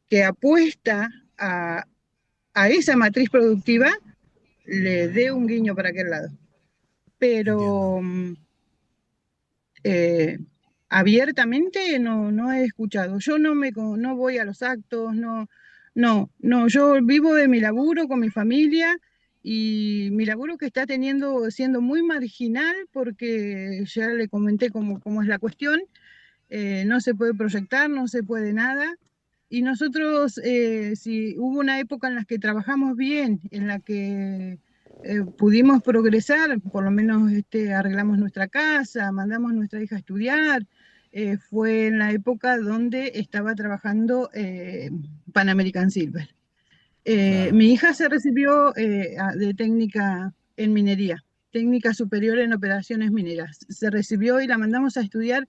que apuesta a esa matriz productiva, le dé un guiño para aquel lado. Entiendo. Pero eh, abiertamente no he escuchado. Yo no voy a los actos, no, yo vivo de mi laburo con mi familia y mi laburo que está siendo muy marginal porque ya le comenté cómo es la cuestión, no se puede proyectar, no se puede nada. Y nosotros, si hubo una época en la que trabajamos bien, en la que pudimos progresar, por lo menos arreglamos nuestra casa, mandamos a nuestra hija a estudiar, fue en la época donde estaba trabajando Pan American Silver. Claro. Mi hija se recibió de técnica en minería, técnica superior en operaciones mineras. Se recibió y la mandamos a estudiar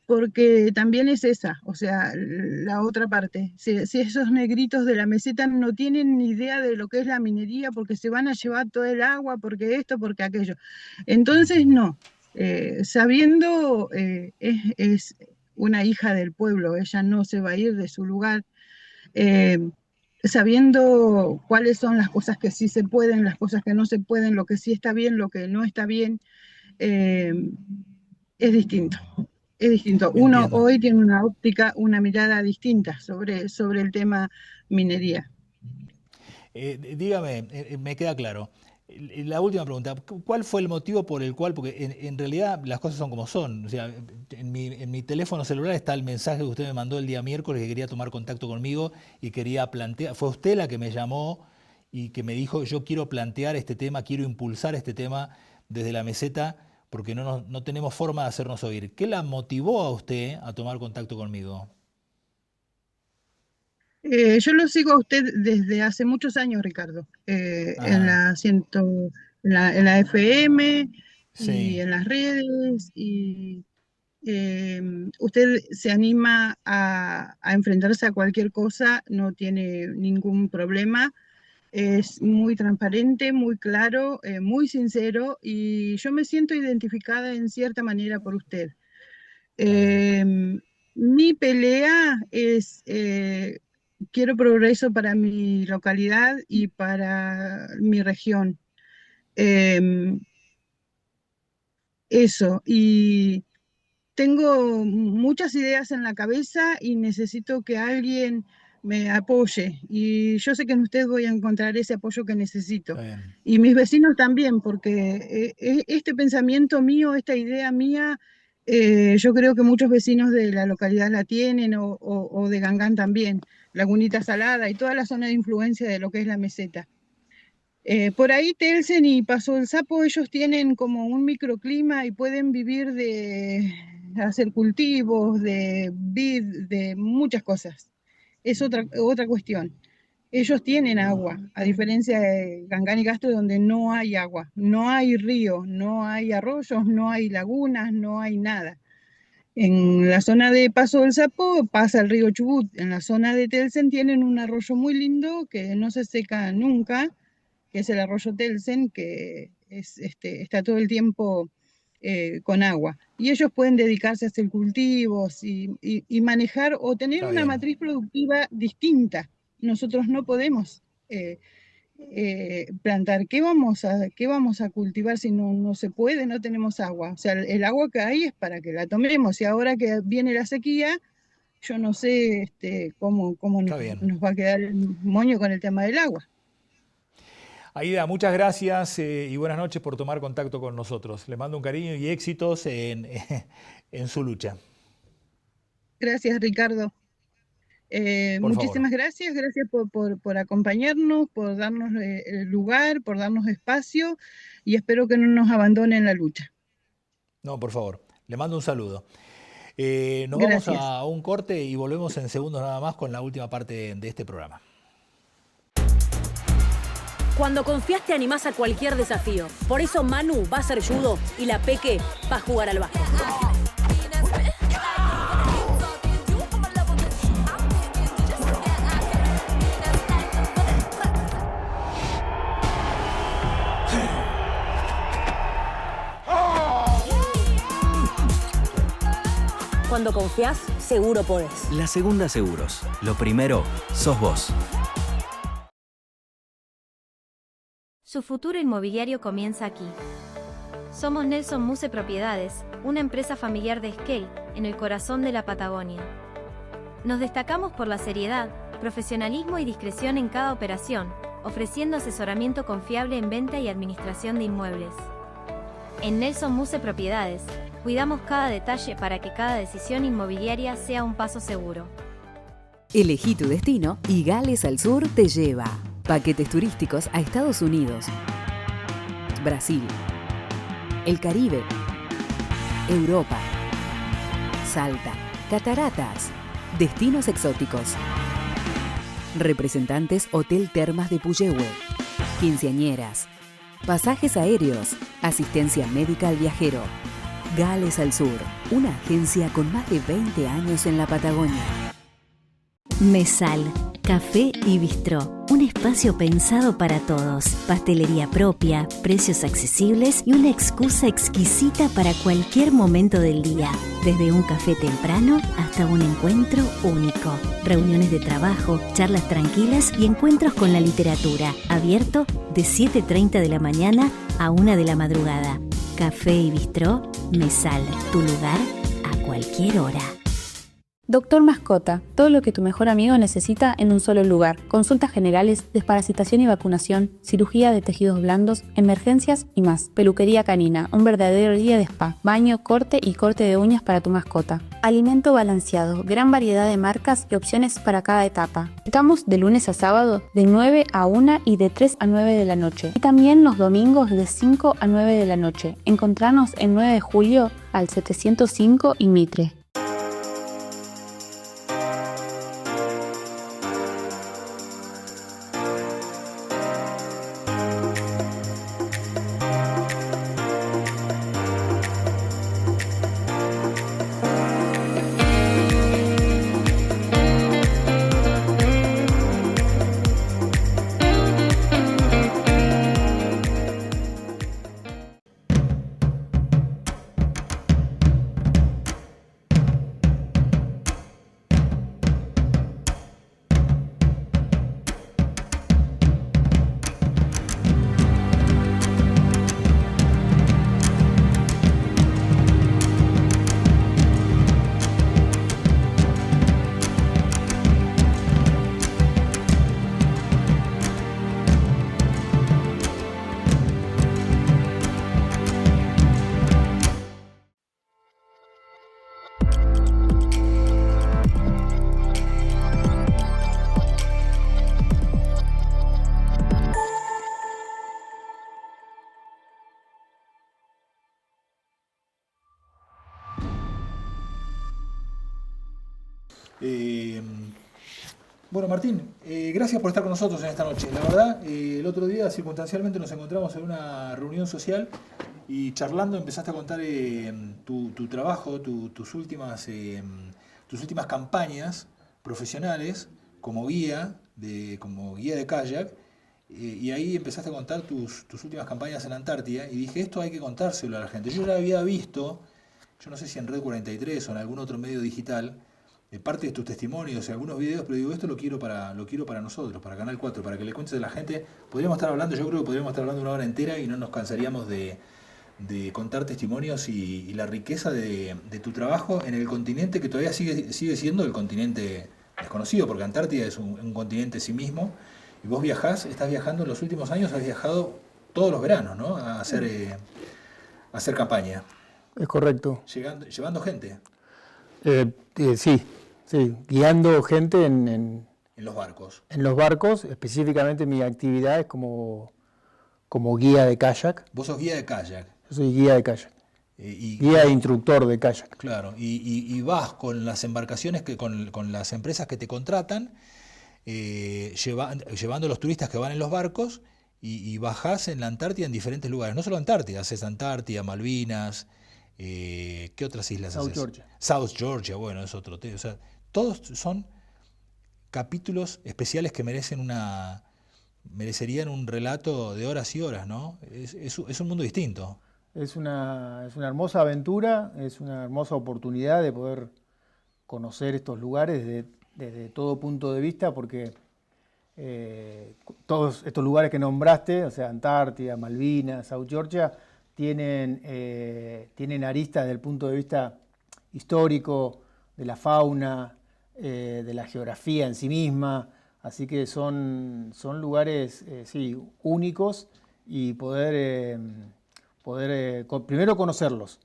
porque también es esa, o sea, la otra parte. Si esos negritos de la meseta no tienen ni idea de lo que es la minería, porque se van a llevar todo el agua, porque esto, porque aquello. Entonces, no. Sabiendo, es una hija del pueblo, ella no se va a ir de su lugar. eh, Sabiendo cuáles son las cosas que sí se pueden, las cosas que no se pueden, lo que sí está bien, lo que no está bien, eh, es distinto. Es distinto. Uno Entiendo. hoy tiene una óptica, una mirada distinta sobre el tema minería. Dígame, me queda claro. La última pregunta, ¿cuál fue el motivo por el cual? Porque en realidad las cosas son como son. O sea, en mi teléfono celular está el mensaje que usted me mandó el día miércoles que quería tomar contacto conmigo y quería plantear. Fue usted la que me llamó y que me dijo, yo quiero plantear este tema, quiero impulsar este tema desde la meseta porque no tenemos forma de hacernos oír. ¿Qué la motivó a usted a tomar contacto conmigo? Yo lo sigo a usted desde hace muchos años, Ricardo, Ajá, en la FM y sí. en las redes, y usted se anima a enfrentarse a cualquier cosa, no tiene ningún problema. Es muy transparente, muy claro, muy sincero y yo me siento identificada en cierta manera por usted. Está bien. Mi pelea es, quiero progreso para mi localidad y para mi región. Em, Eso, y tengo muchas ideas en la cabeza y necesito que alguien me apoye. Y yo sé que en usted voy a encontrar ese apoyo que necesito. Está bien. Y mis vecinos también, porque este pensamiento mío, esta idea mía, yo creo que muchos vecinos de la localidad la tienen o de Gangán también, Lagunita Salada y toda la zona de influencia de lo que es la meseta. Por ahí Telsen y Paso del Sapo, ellos tienen como un microclima y pueden vivir hacer cultivos, de vid, de muchas cosas. Es otra cuestión. Ellos tienen agua, a diferencia de Gangán y Castro, donde no hay agua, no hay río, no hay arroyos, no hay lagunas, no hay nada. En la zona de Paso del Sapo pasa el río Chubut. En la zona de Telsen tienen un arroyo muy lindo que no se seca nunca, que es el arroyo Telsen, que está todo el tiempo con agua. Y ellos pueden dedicarse a hacer cultivos y manejar o tener una matriz productiva distinta. Nosotros no podemos plantar. ¿Qué vamos a cultivar si no se puede? No tenemos agua. O sea, el agua que hay es para que la tomemos. Y ahora que viene la sequía, yo no sé cómo nos va a quedar el moño con el tema del agua. Aida, muchas gracias y buenas noches por tomar contacto con nosotros. Le mando un cariño y éxitos en su lucha. Gracias, Ricardo. Muchísimas gracias por acompañarnos, por darnos el lugar, por darnos espacio y espero que no nos abandonen la lucha. No, por favor, le mando un saludo. Nos Gracias. vamos a un corte y volvemos en segundos nada más con la última parte de este programa. Cuando confías te animás a cualquier desafío. Por eso Manu va a hacer judo y la Peque va a jugar al básquet. Cuando confías, seguro podés. La Segunda Seguros. Lo primero, sos vos. Su futuro inmobiliario comienza aquí. Somos Nelson Muse Propiedades, una empresa familiar de Esquel, en el corazón de la Patagonia. Nos destacamos por la seriedad, profesionalismo y discreción en cada operación, ofreciendo asesoramiento confiable en venta y administración de inmuebles. En Nelson Muse Propiedades, cuidamos cada detalle para que cada decisión inmobiliaria sea un paso seguro. Elegí tu destino y Gales al Sur te lleva. Paquetes turísticos a Estados Unidos, Brasil, el Caribe, Europa, Salta, cataratas, destinos exóticos. Representantes Hotel Termas de Puyehue, quinceañeras, pasajes aéreos, asistencia médica al viajero. Gales al Sur, una agencia con más de 20 años en la Patagonia. Mesal, café y bistró, un espacio pensado para todos. Pastelería propia, precios accesibles y una excusa exquisita para cualquier momento del día. Desde un café temprano hasta un encuentro único. Reuniones de trabajo, charlas tranquilas y encuentros con la literatura. Abierto de 7:30 de la mañana a 1 de la madrugada. Café y bistró, Mesal, tu lugar a cualquier hora. Doctor Mascota, todo lo que tu mejor amigo necesita en un solo lugar. Consultas generales, desparasitación y vacunación, cirugía de tejidos blandos, emergencias y más. Peluquería canina, un verdadero día de spa. Baño, corte y corte de uñas para tu mascota. Alimento balanceado, gran variedad de marcas y opciones para cada etapa. Estamos de lunes a sábado de 9 a 1 y de 3 a 9 de la noche. Y también los domingos de 5 a 9 de la noche. Encontranos en 9 de julio al 705 y Mitre. Bueno, Martín, gracias por estar con nosotros en esta noche. La verdad, el otro día circunstancialmente nos encontramos en una reunión social y charlando empezaste a contar tu trabajo, tus últimas campañas profesionales como guía de kayak, y ahí empezaste a contar tus últimas campañas en Antártida y dije, esto hay que contárselo a la gente. Yo ya había visto, yo no sé si en Red 43 o en algún otro medio digital, parte de tus testimonios y algunos videos, pero digo, esto lo quiero para nosotros, para Canal 4, para que le cuentes a la gente. Podríamos estar hablando, yo creo que podríamos estar hablando una hora entera y no nos cansaríamos de contar testimonios y la riqueza de tu trabajo en el continente que todavía sigue siendo el continente desconocido, porque Antártida es un continente en sí mismo, y vos estás viajando en los últimos años, has viajado todos los veranos, ¿no? A hacer campaña. Es correcto. Llevando gente. Sí, guiando gente en los barcos. En los barcos, específicamente mi actividad es como guía de kayak. ¿Vos sos guía de kayak? Yo soy guía de kayak. Guía e instructor de kayak. Claro, y vas con las embarcaciones, con las empresas que te contratan, llevando a los turistas que van en los barcos y bajás en la Antártida en diferentes lugares. No solo Antártida, haces Antártida, Malvinas, ¿qué otras islas South haces? Georgia. South Georgia, bueno, es otro tema. O sea, todos son capítulos especiales que merecerían un relato de horas y horas, ¿no? Es un mundo distinto. Es una hermosa aventura, es una hermosa oportunidad de poder conocer estos lugares desde todo punto de vista, porque todos estos lugares que nombraste, o sea, Antártida, Malvinas, South Georgia, tienen aristas desde el punto de vista histórico, de la fauna, de la geografía en sí misma, así que son lugares únicos, y poder primero conocerlos,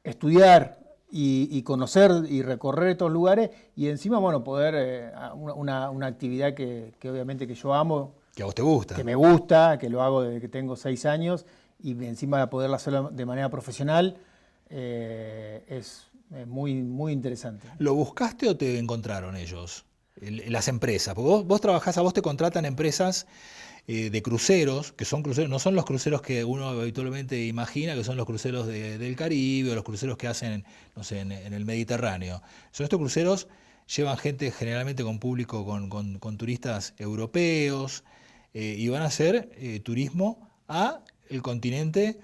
estudiar y conocer y recorrer estos lugares, y encima, bueno, poder una actividad que obviamente que yo amo. Que a vos te gusta. Que me gusta, que lo hago desde que tengo 6 años, y encima poderla hacer de manera profesional, es muy, muy interesante. ¿Lo buscaste o te encontraron ellos? Las empresas. Porque vos trabajás, a vos te contratan empresas de cruceros, que son cruceros, no son los cruceros que uno habitualmente imagina, que son los cruceros del Caribe o los cruceros que hacen, no sé, en el Mediterráneo. Son estos cruceros, llevan gente generalmente con público, con turistas europeos, y van a hacer turismo a el continente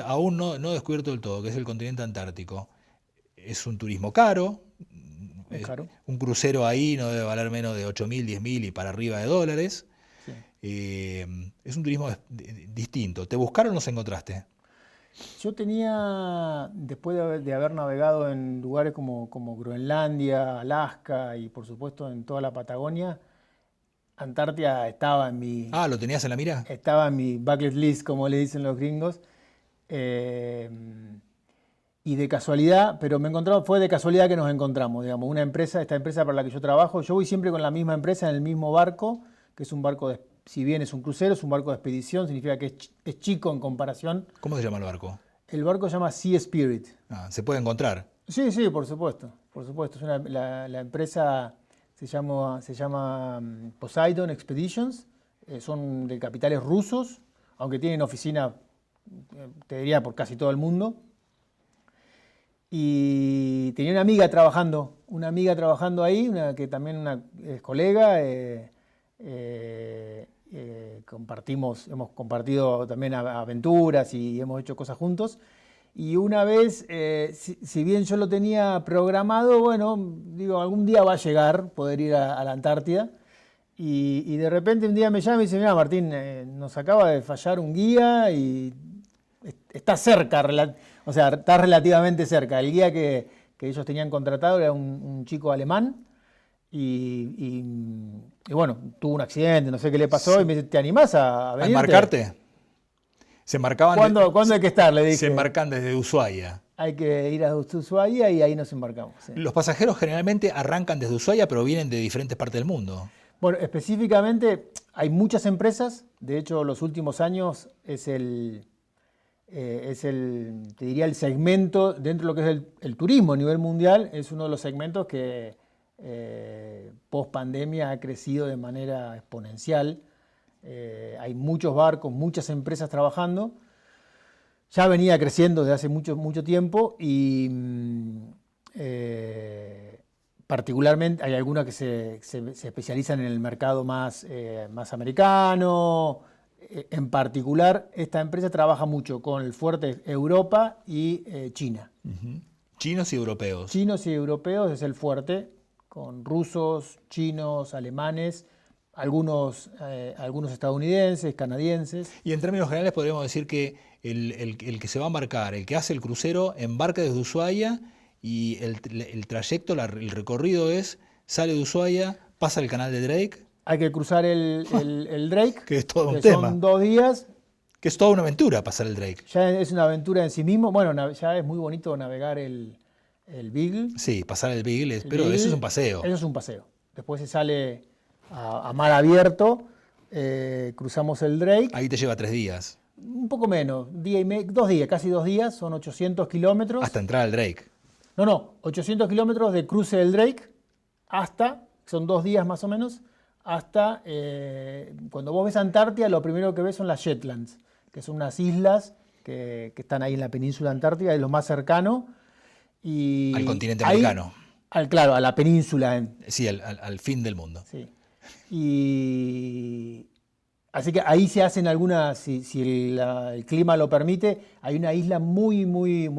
aún no descubierto del todo, que es el continente antártico. Es un turismo caro. Claro. Un crucero ahí no debe valer menos de 8.000, 10.000 y para arriba de dólares. Sí. Es un turismo distinto. ¿Te buscaron o los encontraste? Yo tenía, después de haber navegado en lugares como Groenlandia, Alaska y por supuesto en toda la Patagonia, Antártida estaba en mi... Ah, ¿lo tenías en la mira? Estaba en mi bucket list, como le dicen los gringos. Y de casualidad, pero fue de casualidad que nos encontramos, digamos, esta empresa para la que yo trabajo. Yo voy siempre con la misma empresa en el mismo barco, que es un barco, si bien es un crucero, es un barco de expedición, significa que es chico en comparación. ¿Cómo se llama el barco? El barco se llama Sea Spirit. Ah, ¿se puede encontrar? Sí, por supuesto. La empresa se llama Poseidon Expeditions, son de capitales rusos, aunque tienen oficina, te diría, por casi todo el mundo. Y tenía una amiga trabajando ahí, que también es colega, hemos compartido también aventuras y hemos hecho cosas juntos. Y una vez, si bien yo lo tenía programado, bueno, digo, algún día va a llegar poder ir a la Antártida. Y de repente un día me llama y dice, mira, Martín, nos acaba de fallar un guía y está cerca, o sea, está relativamente cerca. El guía que ellos tenían contratado era un chico alemán y bueno, tuvo un accidente, no sé qué le pasó, sí. Y me dice, ¿te animás a venirte? ¿A embarcarte? Se embarcaban. ¿Cuándo hay que estar? Le dije. Se embarcan desde Ushuaia. Hay que ir a Ushuaia y ahí nos embarcamos. Sí. Los pasajeros generalmente arrancan desde Ushuaia, pero vienen de diferentes partes del mundo. Bueno, específicamente hay muchas empresas. De hecho, los últimos años es es te diría, el segmento, dentro de lo que es el turismo a nivel mundial, es uno de los segmentos que post pandemia ha crecido de manera exponencial. Hay muchos barcos, muchas empresas trabajando. Ya venía creciendo desde hace mucho tiempo y particularmente hay algunas que se especializan en el mercado más americano. En particular, esta empresa trabaja mucho con el fuerte Europa y China. Chinos y europeos. Chinos y europeos es el fuerte, con rusos, chinos, alemanes, algunos estadounidenses, canadienses. Y en términos generales podríamos decir que el que se va a embarcar, el que hace el crucero, embarca desde Ushuaia y el trayecto, el recorrido sale de Ushuaia, pasa el canal de Drake. Hay que cruzar el Drake, que es todo un que tema. son 2 días. Que es toda una aventura pasar el Drake. Ya es una aventura en sí mismo. Bueno, ya es muy bonito navegar el Beagle. Sí, pasar el Beagle, pero eso es un paseo. Eso es un paseo. Después se sale a mar abierto, cruzamos el Drake. Ahí te lleva 3 días. Un poco menos, 2 días, casi 2 días, son 800 kilómetros. Hasta entrar al Drake. No, 800 kilómetros de cruce del Drake son 2 días más o menos, hasta cuando vos ves Antártida, lo primero que ves son las Shetlands, que son unas islas que están ahí en la península antártica, es lo más cercano. Y al continente ahí, americano. Claro, a la península. Sí, al fin del mundo. Sí. Así que ahí se hacen algunas, si el clima lo permite, hay una isla muy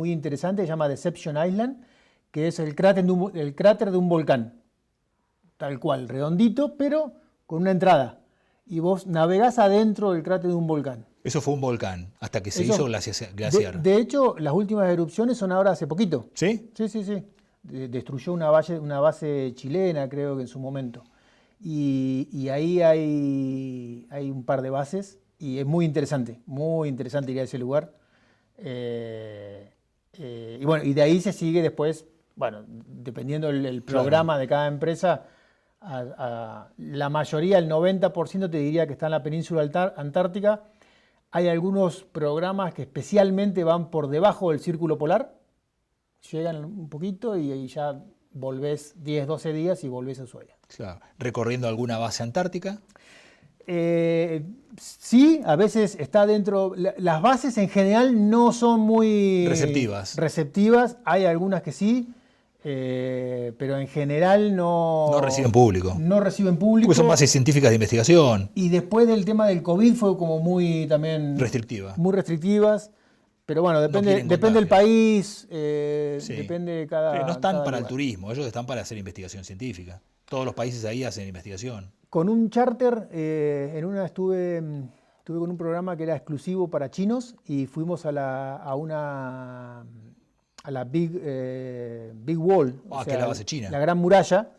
interesante, se llama Deception Island, que es el cráter de un volcán. Tal cual, redondito, pero con una entrada. Y vos navegás adentro del cráter de un volcán. Eso fue un volcán, hasta que se hizo glaciar. De hecho, las últimas erupciones son ahora hace poquito. ¿Sí? Sí. Destruyó una base chilena, creo que en su momento. Y ahí hay un par de bases y es muy interesante ir a ese lugar. Y bueno, y de ahí se sigue después, bueno, dependiendo el programa de cada empresa, la mayoría, el 90% te diría que está en la península antártica. Hay algunos programas que especialmente van por debajo del círculo polar, llegan un poquito y ahí ya volvés 10, 12 días y volvés a Ushuaia. Claro. ¿Recorriendo alguna base antártica? Sí, a veces está dentro. Las bases en general no son muy receptivas. Hay algunas que sí, pero en general no reciben público. No reciben público. Porque son bases científicas de investigación. Y después del tema del COVID fue como muy también muy restrictivas. Pero bueno, depende del país, depende de cada. No están para lugar. el turismo, ellos están para hacer investigación científica. Todos los países ahí hacen investigación. Con un charter, en una estuve con un programa que era exclusivo para chinos y fuimos a la Big Wall. Que es la base china. La Gran Muralla.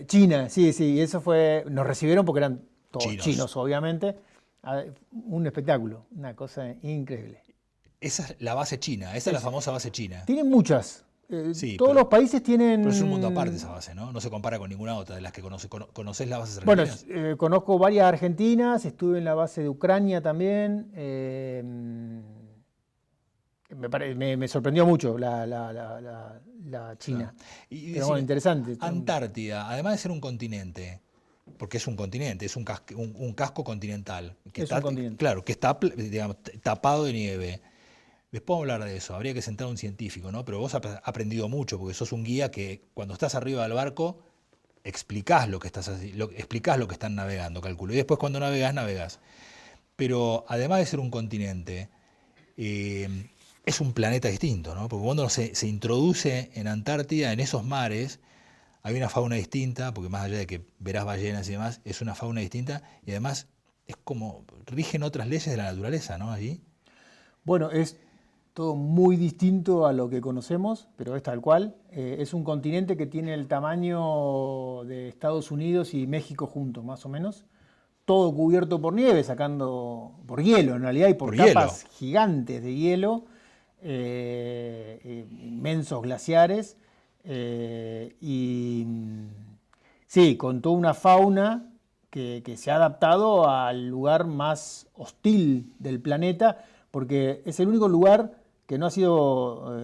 China, sí, eso fue. Nos recibieron porque eran todos chinos, obviamente. Un espectáculo, una cosa increíble. Esa es la base china, esa es la famosa base china. Tienen muchas. Todos los países tienen. Pero es un mundo aparte esa base, ¿no? No se compara con ninguna otra de las que conoces. ¿Conocés las bases argentinas? Bueno, conozco varias argentinas, estuve en la base de Ucrania también. Me sorprendió mucho la China. Pero bueno, interesante. Antártida, además de ser un continente, porque es un continente, es un casco continental. Un continente. Claro, que está, digamos, tapado de nieve. Después vamos a hablar de eso, habría que sentar a un científico, ¿no? Pero vos has aprendido mucho, porque sos un guía que cuando estás arriba del barco explicás lo que están navegando, calculo. Y después cuando navegás. Pero además de ser un continente, es un planeta distinto, ¿no? Porque cuando uno se introduce en Antártida, en esos mares, hay una fauna distinta, porque más allá de que verás ballenas y demás, es una fauna distinta y además es como rigen otras leyes de la naturaleza, ¿no? Allí. Bueno, es todo muy distinto a lo que conocemos, pero es tal cual. Es un continente que tiene el tamaño de Estados Unidos y México juntos, más o menos. Todo cubierto por nieve, por hielo en realidad, y por capas gigantes de hielo, inmensos glaciares. Y sí, con toda una fauna que se ha adaptado al lugar más hostil del planeta, porque es el único lugar que no ha sido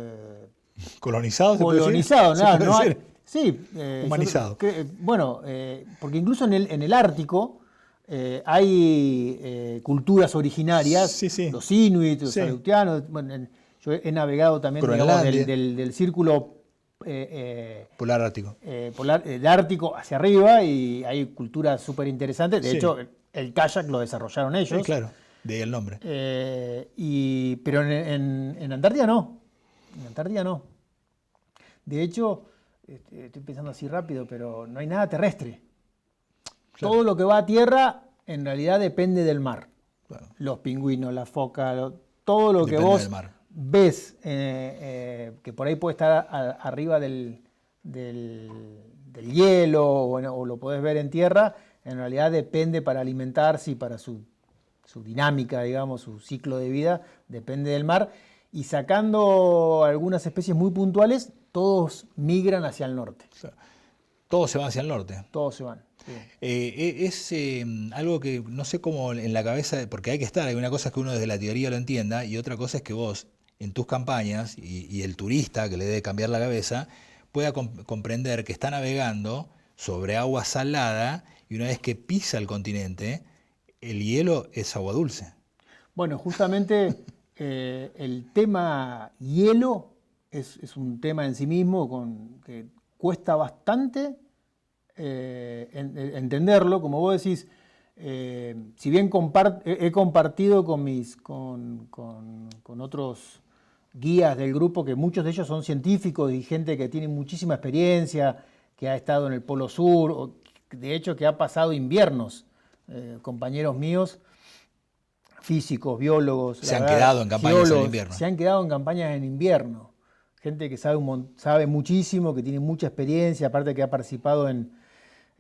colonizado, no hay, sí, humanizado. Porque incluso en el Ártico hay culturas originarias, los inuit, los aleutianos. Bueno, yo he navegado también, digamos, del círculo polar ártico. Del Ártico hacia arriba, y hay culturas súper interesantes. De hecho, el kayak lo desarrollaron ellos. Sí, claro, de ahí el nombre. Pero en Antártida no. En Antártida no. De hecho, estoy pensando así rápido, pero no hay nada terrestre. Claro. Todo lo que va a tierra en realidad depende del mar. Claro. Los pingüinos, la foca, todo lo que vos ves que por ahí puede estar arriba del hielo o lo podés ver en tierra, en realidad depende para alimentarse y para su dinámica, digamos, su ciclo de vida, depende del mar. Y sacando algunas especies muy puntuales, todos migran hacia el norte. O sea, todos se van hacia el norte. Todos se van. Sí. Es algo que no sé cómo en la cabeza, porque hay que estar, hay una cosa es que uno desde la teoría lo entienda y otra cosa es que vos en tus campañas y el turista que le debe cambiar la cabeza pueda comprender que está navegando sobre agua salada y una vez que pisa el continente, el hielo es agua dulce. Bueno, justamente el tema hielo es un tema en sí mismo que cuesta bastante entenderlo. Como vos decís, si bien he compartido con otros guías del grupo, que muchos de ellos son científicos y gente que tiene muchísima experiencia, que ha estado en el Polo Sur, o de hecho que ha pasado inviernos, compañeros míos, físicos, biólogos. Se han quedado en campañas en invierno. Se han quedado en campañas en invierno. Gente que sabe muchísimo, que tiene mucha experiencia, aparte que ha participado en,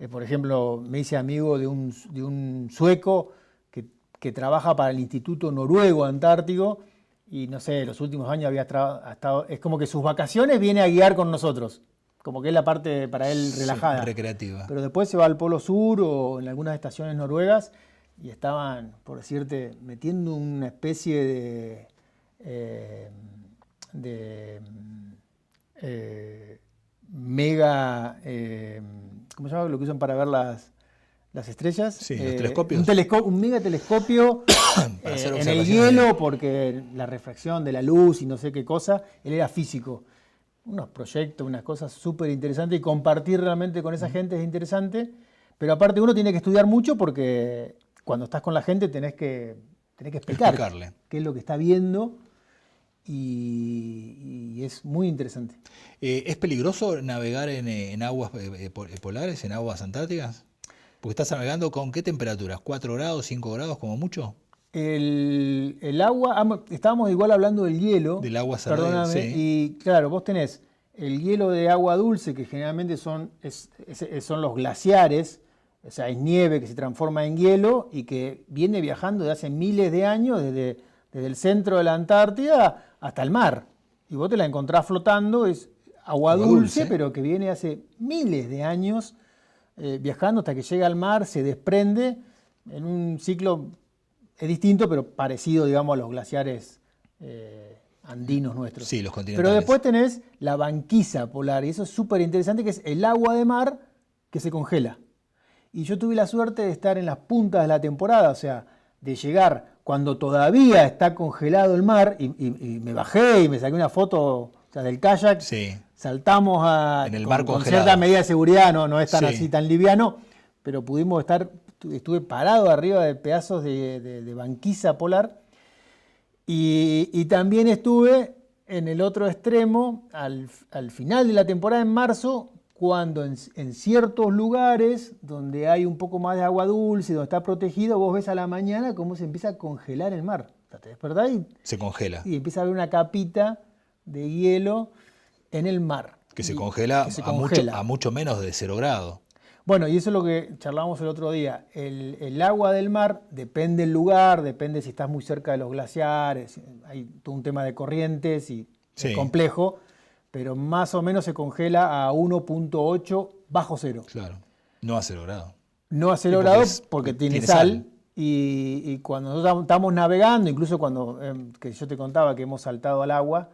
por ejemplo, me hice amigo de un sueco que trabaja para el Instituto Noruego Antártico y no sé, los últimos años había estado, es como que sus vacaciones viene a guiar con nosotros, como que es la parte para él relajada. Sí, recreativa. Pero después se va al Polo Sur o en algunas estaciones noruegas y estaban, por decirte, metiendo una especie de mega, ¿cómo se llama? Lo que usan para ver las estrellas. Sí, los telescopios. Un mega telescopio en el hielo, porque la refracción de la luz y no sé qué cosa, él era físico. Unos proyectos, unas cosas súper interesantes, y compartir realmente con esa gente es interesante, pero aparte uno tiene que estudiar mucho porque cuando estás con la gente tenés que explicarle qué es lo que está viendo. Y es muy interesante. ¿Es peligroso navegar en aguas polares, en aguas antárticas? Porque estás navegando con ¿qué temperaturas? ¿4 grados, 5 grados como mucho? El agua, estábamos igual hablando del hielo. Del agua salada, sí. Y claro, vos tenés el hielo de agua dulce, que generalmente son los glaciares, o sea, es nieve que se transforma en hielo y que viene viajando de hace miles de años, desde el centro de la Antártida hasta el mar. Y vos te la encontrás flotando, es agua dulce, pero que viene hace miles de años viajando hasta que llega al mar, se desprende en un ciclo, es distinto, pero parecido, digamos, a los glaciares andinos nuestros. Sí, los continentales. Pero después tenés la banquisa polar, y eso es súper interesante, que es el agua de mar que se congela. Y yo tuve la suerte de estar en las puntas de la temporada, o sea, de llegar cuando todavía está congelado el mar, y me bajé y me saqué una foto, o sea, del kayak, saltamos en el mar con congelado. Cierta medida de seguridad, no es tan así, tan liviano, pero pudimos estuve parado arriba de pedazos de banquisa polar, y también estuve en el otro extremo, al final de la temporada en marzo, cuando en ciertos lugares donde hay un poco más de agua dulce, donde está protegido, vos ves a la mañana cómo se empieza a congelar el mar. O sea, te despertás y se congela. Y empieza a haber una capita de hielo en el mar. Que se congela a mucho menos de 0 grados. Bueno, y eso es lo que charlábamos el otro día. El agua del mar depende del lugar, depende si estás muy cerca de los glaciares, hay todo un tema de corrientes y es complejo, pero más o menos se congela a 1.8 bajo cero. Claro, no a 0 grados. No a 0 grados porque tiene sal Y cuando nosotros estamos navegando, incluso cuando que yo te contaba que hemos saltado al agua,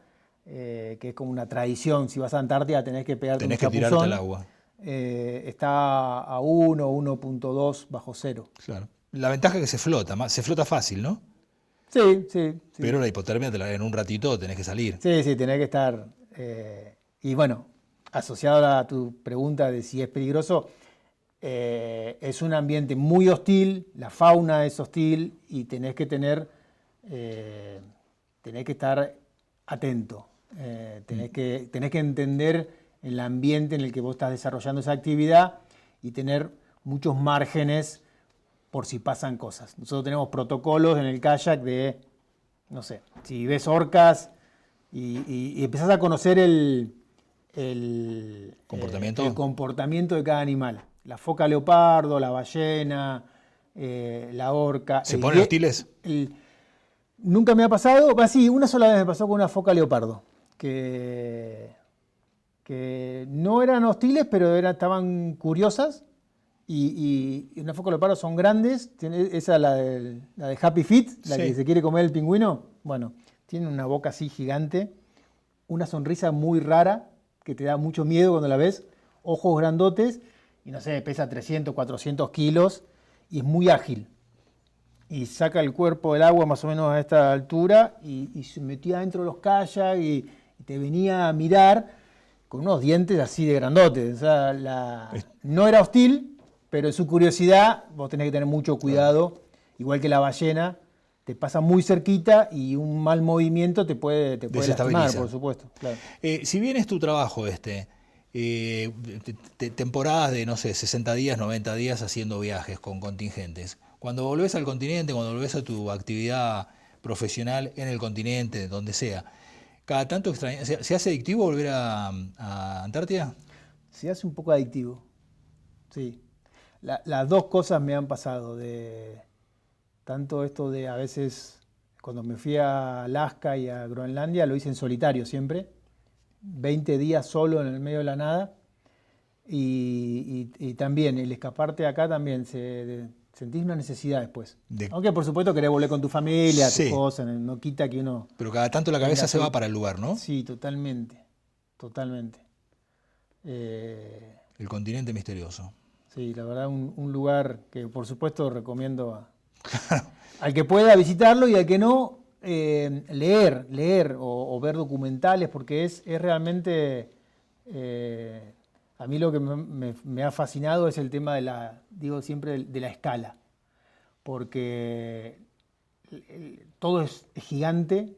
que es como una tradición, si vas a Antártida tenés que pegarte un chapuzón. Tirarte al agua. Está a 1.2 bajo cero. Claro. La ventaja es que se flota fácil, ¿no? Sí. Pero la hipotermia en un ratito tenés que salir. Sí, tenés que estar. Y bueno, asociado a tu pregunta de si es peligroso, es un ambiente muy hostil, la fauna es hostil y tenés que estar atento. Tenés que entender el ambiente en el que vos estás desarrollando esa actividad y tener muchos márgenes por si pasan cosas. Nosotros tenemos protocolos en el kayak de, no sé, si ves orcas y empezás a conocer el comportamiento de cada animal. La foca leopardo, la ballena, la orca. ¿Se ponen hostiles? Nunca me ha pasado, sí, una sola vez me pasó con una foca leopardo, que no eran hostiles, pero estaban curiosas. Y una foca leopardo son grandes, esa la de Happy Feet, la que se quiere comer el pingüino. Bueno, tiene una boca así gigante, una sonrisa muy rara, que te da mucho miedo cuando la ves, ojos grandotes, y no sé, pesa 300, 400 kilos, y es muy ágil. Y saca el cuerpo del agua más o menos a esta altura, y se metía dentro de los kayaks, y te venía a mirar con unos dientes así de grandotes. O sea, no era hostil, pero en su curiosidad vos tenés que tener mucho cuidado, igual que la ballena, te pasa muy cerquita y un mal movimiento te puede lastimar, por supuesto. Claro. Si bien es tu trabajo temporadas de, no sé, 60 días, 90 días haciendo viajes con contingentes, cuando volvés al continente, cuando volvés a tu actividad profesional en el continente, donde sea, cada tanto ¿se hace adictivo volver a Antártida? Se hace un poco adictivo, sí. Las dos cosas me han pasado, tanto esto de a veces, cuando me fui a Alaska y a Groenlandia, lo hice en solitario siempre, 20 días solo en el medio de la nada, y también el escaparte acá también, sentís una necesidad después. Aunque por supuesto querés volver con tu familia, tus cosas, no quita que uno... Pero cada tanto la cabeza se va para el lugar, ¿no? Sí, totalmente. El continente misterioso. Sí, la verdad, un lugar que por supuesto recomiendo al que pueda visitarlo y al que no, leer o ver documentales, porque es realmente, a mí lo que me ha fascinado es el tema de la escala, porque todo es gigante,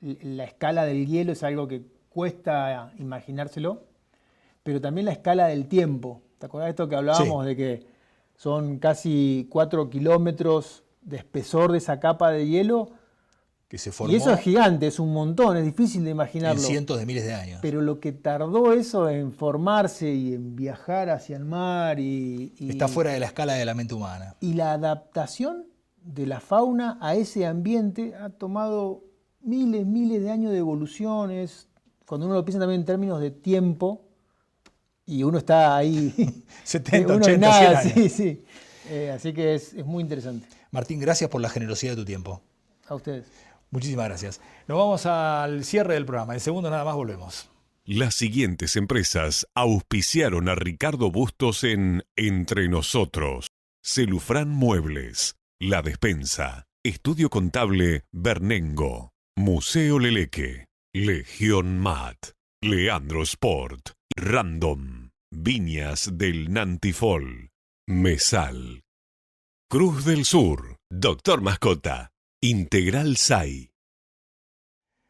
la escala del hielo es algo que cuesta imaginárselo, pero también la escala del tiempo. ¿Te acordás de esto que hablábamos de que son casi 4 kilómetros de espesor de esa capa de hielo? Que se formó. Y eso es gigante, es un montón, es difícil de imaginarlo. En cientos de miles de años. Pero lo que tardó eso en formarse y en viajar hacia el mar está fuera de la escala de la mente humana. Y la adaptación de la fauna a ese ambiente ha tomado miles de años de evoluciones. Cuando uno lo piensa también en términos de tiempo, y uno está ahí 70, 80, 100 años. Sí. Así que es muy interesante. Martín, gracias por la generosidad de tu tiempo. A ustedes. Muchísimas gracias. Nos vamos al cierre del programa. En segundos nada más volvemos. Las siguientes empresas auspiciaron a Ricardo Bustos en Entre Nosotros. Celufrán Muebles, La Despensa, Estudio Contable Bernengo, Museo Leleque, Legión Mat, Leandro Sport, Random, Viñas del Nantifol, Mesal, Cruz del Sur, Doctor Mascota, Integral SAI.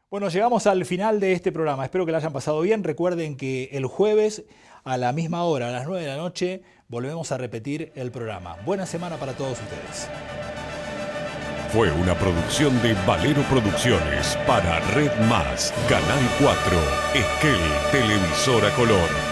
Bueno, llegamos al final de este programa. Espero que lo hayan pasado bien. Recuerden que el jueves a la misma hora, a las 9 de la noche, volvemos a repetir el programa. Buena semana para todos ustedes. Fue una producción de Valero Producciones para Red Más, Canal 4, Esquel, Televisora Color.